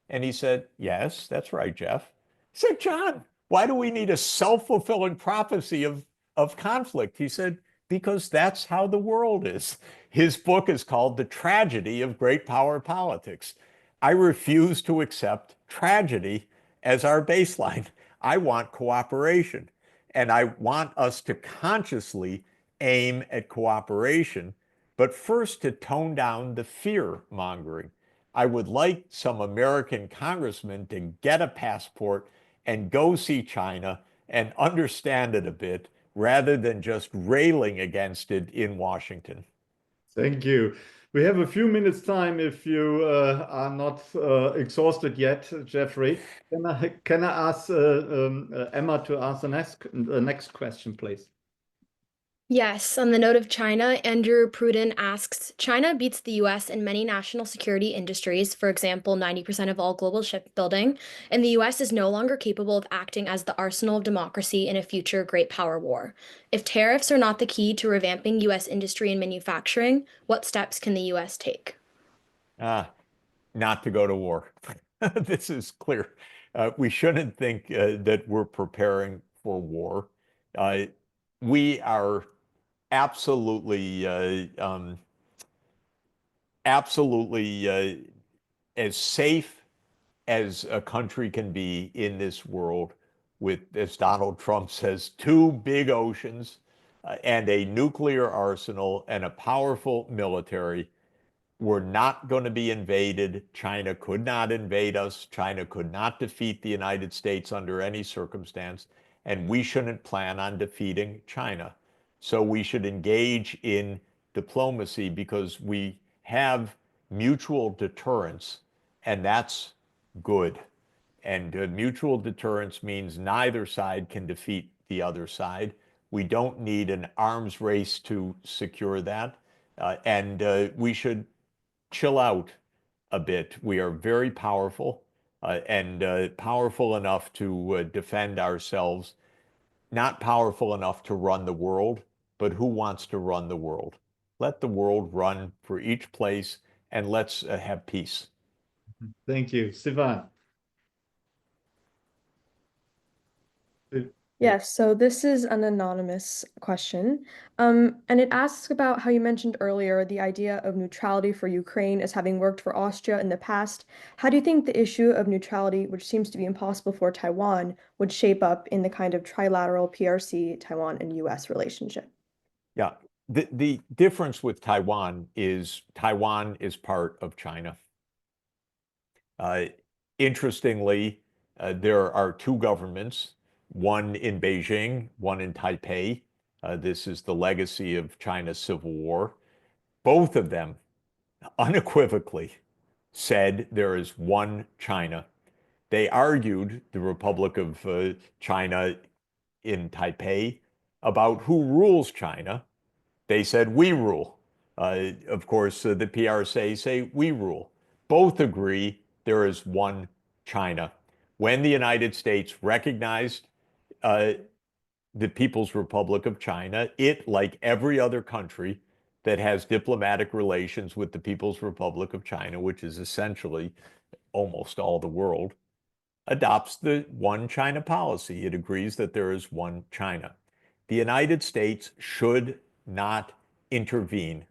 And he said, yes, that's right, Jeff. I said, John, why do we need a self-fulfilling prophecy of conflict? He said, because that's how the world is. His book is called The Tragedy of Great Power Politics. I refuse to accept tragedy as our baseline. I want cooperation. And I want us to consciously aim at cooperation, but first to tone down the fear mongering. I would like some American congressman to get a passport and go see China and understand it a bit rather than just railing against it in Washington. Thank you. We have a few minutes time if you are not exhausted yet, Jeffrey. Can I ask Emma to ask the next question, please? Yes, on the note of China, Andrew Pruden asks, China beats the US in many national security industries, for example, 90% of all global shipbuilding, and the US is no longer capable of acting as the arsenal of democracy in a future great power war. If tariffs are not the key to revamping US industry and manufacturing, what steps can the US take? Not to go to war. This is clear. We shouldn't think that we're preparing for war. We are absolutely as safe as a country can be in this world with, as Donald Trump says, two big oceans and a nuclear arsenal and a powerful military. We're not going to be invaded. China could not invade us. China could not defeat the United States under any circumstance. And we shouldn't plan on defeating China. So we should engage in diplomacy because we have mutual deterrence, and that's good. And mutual deterrence means neither side can defeat the other side. We don't need an arms race to secure that. And we should chill out a bit. We are very powerful and powerful enough to defend ourselves, not powerful enough to run the world, but who wants to run the world? Let the world run for each place and let's have peace. Thank you. Sivan. Yes, so this is an anonymous question. And it asks about how you mentioned earlier the idea of neutrality for Ukraine as having worked for Austria in the past. How do you think the issue of neutrality, which seems to be impossible for Taiwan, would shape up in the kind of trilateral PRC, Taiwan, and US relationship? Yeah, the difference with Taiwan is part of China. Interestingly, there are two governments, one in Beijing, one in Taipei. This is the legacy of China's civil war. Both of them unequivocally said there is one China. They argued, the Republic of China in Taipei, about who rules China. They said, we rule. Of course, the PRC say, we rule. Both agree there is one China. When the United States recognized the People's Republic of China, it, like every other country that has diplomatic relations with the People's Republic of China, which is essentially almost all the world, adopts the one China policy. It agrees that there is one China. The United States should not intervene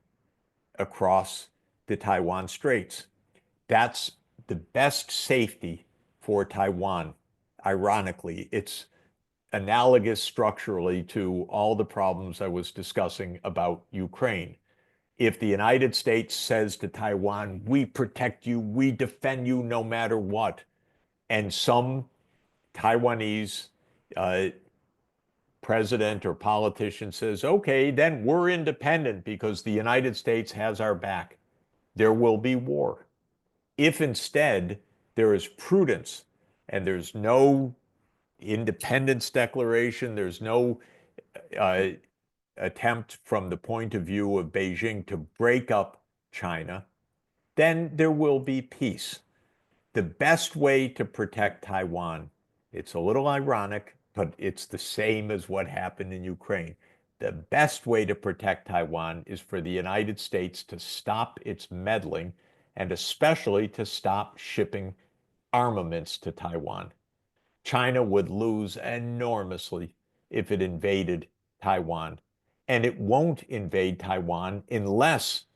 across the Taiwan Straits. That's the best safety for Taiwan. Ironically, it's analogous structurally to all the problems I was discussing about Ukraine. if the United States says to Taiwan, we protect you, we defend you no matter what, and some Taiwanese president or politician says, okay, then we're independent because the United States has our back, there will be war. If instead there is prudence and there's no independence declaration, there's no attempt from the point of view of Beijing to break up China, then there will be peace. The best way to protect Taiwan, it's a little ironic, but it's the same as what happened in Ukraine. The best way to protect Taiwan is for the United States to stop its meddling and especially to stop shipping armaments to Taiwan. China would lose enormously if it invaded Taiwan. And it won't invade Taiwan unless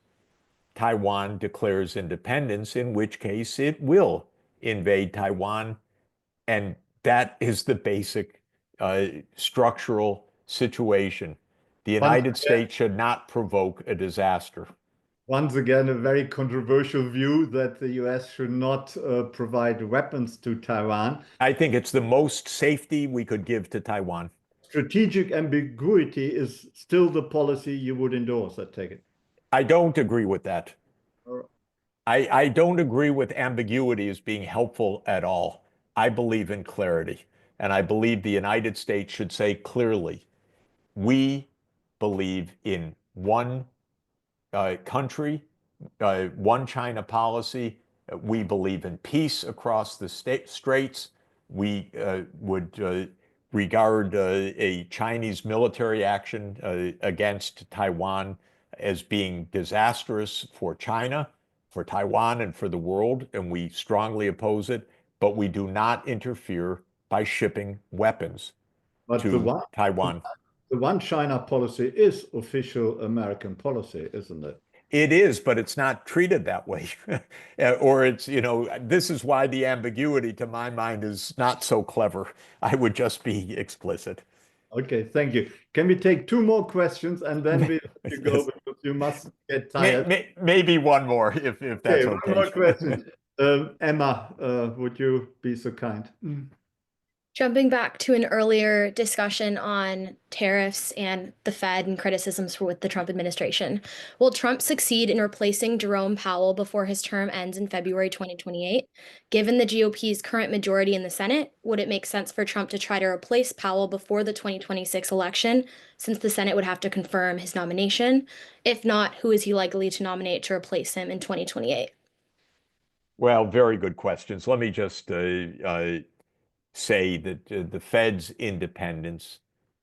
Taiwan declares independence, in which case it will invade Taiwan. And that is the basic structural situation. The United States should not provoke a disaster. Once again, a very controversial view that the US should not provide weapons to Taiwan. I think it's the most safety we could give to Taiwan. Strategic ambiguity is still the policy you would endorse, I take it. I don't agree with that. I don't agree with ambiguity as being helpful at all. I believe in clarity. And I believe the United States should say clearly, we believe in one country, one China policy. We believe in peace across the straits. We would regard a Chinese military action against Taiwan as being disastrous for China, for Taiwan, and for the world, and we strongly oppose it, but we do not interfere by shipping weapons to Taiwan. The one China policy is official American policy, isn't it? It is, but it's not treated that way. Or it's, this is why the ambiguity, to my mind, is not so clever. I would just be explicit. Okay, thank you. Can we take two more questions and then we have to go because you must get tired? Maybe one more, if that's okay. One more question. Emma, would you be so kind? Jumping back to an earlier discussion on tariffs and the Fed and criticisms with the Trump administration, will Trump succeed in replacing Jerome Powell before his term ends in February 2028? Given the GOP's current majority in the Senate, would it make sense for Trump to try to replace Powell before the 2026 election, since the Senate would have to confirm his nomination? If not, who is he likely to nominate to replace him in 2028? Well, very good questions. Let me just say that the Fed's independence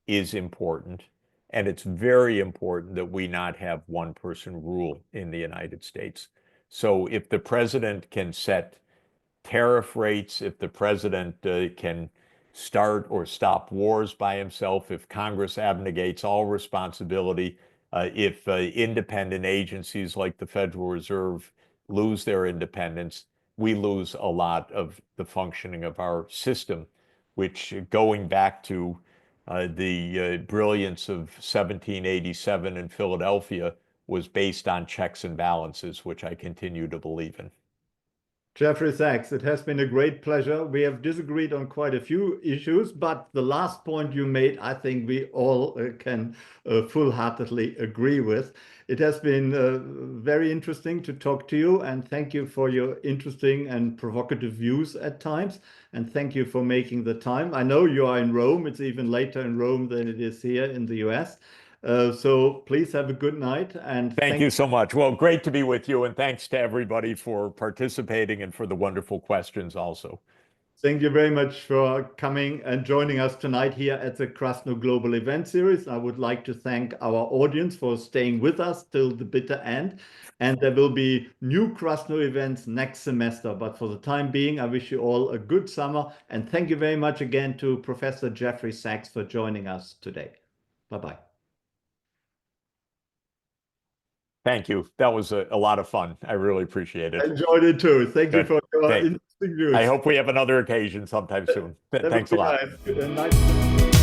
is important, and it's very important that we not have one-person rule in the United States. So if the president can set tariff rates, if the president can start or stop wars by himself, if Congress abnegates all responsibility, if independent agencies like the Federal Reserve lose their independence, we lose a lot of the functioning of our system, which, going back to the brilliance of 1787 in Philadelphia, was based on checks and balances, which I continue to believe in. Jeffrey Sachs, it has been a great pleasure. We have disagreed on quite a few issues, but the last point you made, I think we all can full-heartedly agree with. It has been very interesting to talk to you, and thank you for your interesting and provocative views at times, and thank you for making the time. I know you are in Rome. It's even later in Rome than it is here in the US. So please have a good night. And thank you so much. Well, great to be with you. And thanks to everybody for participating and for the wonderful questions also. Thank you very much for coming and joining us tonight here at the Krasno Global Event Series. I would like to thank our audience for staying with us till the bitter end. And there will be new Krasno events next semester. But for the time being, I wish you all a good summer. And thank you very much again to Professor Jeffrey Sachs for joining us today. Bye-bye. Thank you. That was a lot of fun. I really appreciate it. I enjoyed it too. Thank you for your interesting views. I hope we have another occasion sometime soon. Thanks a lot. Nice.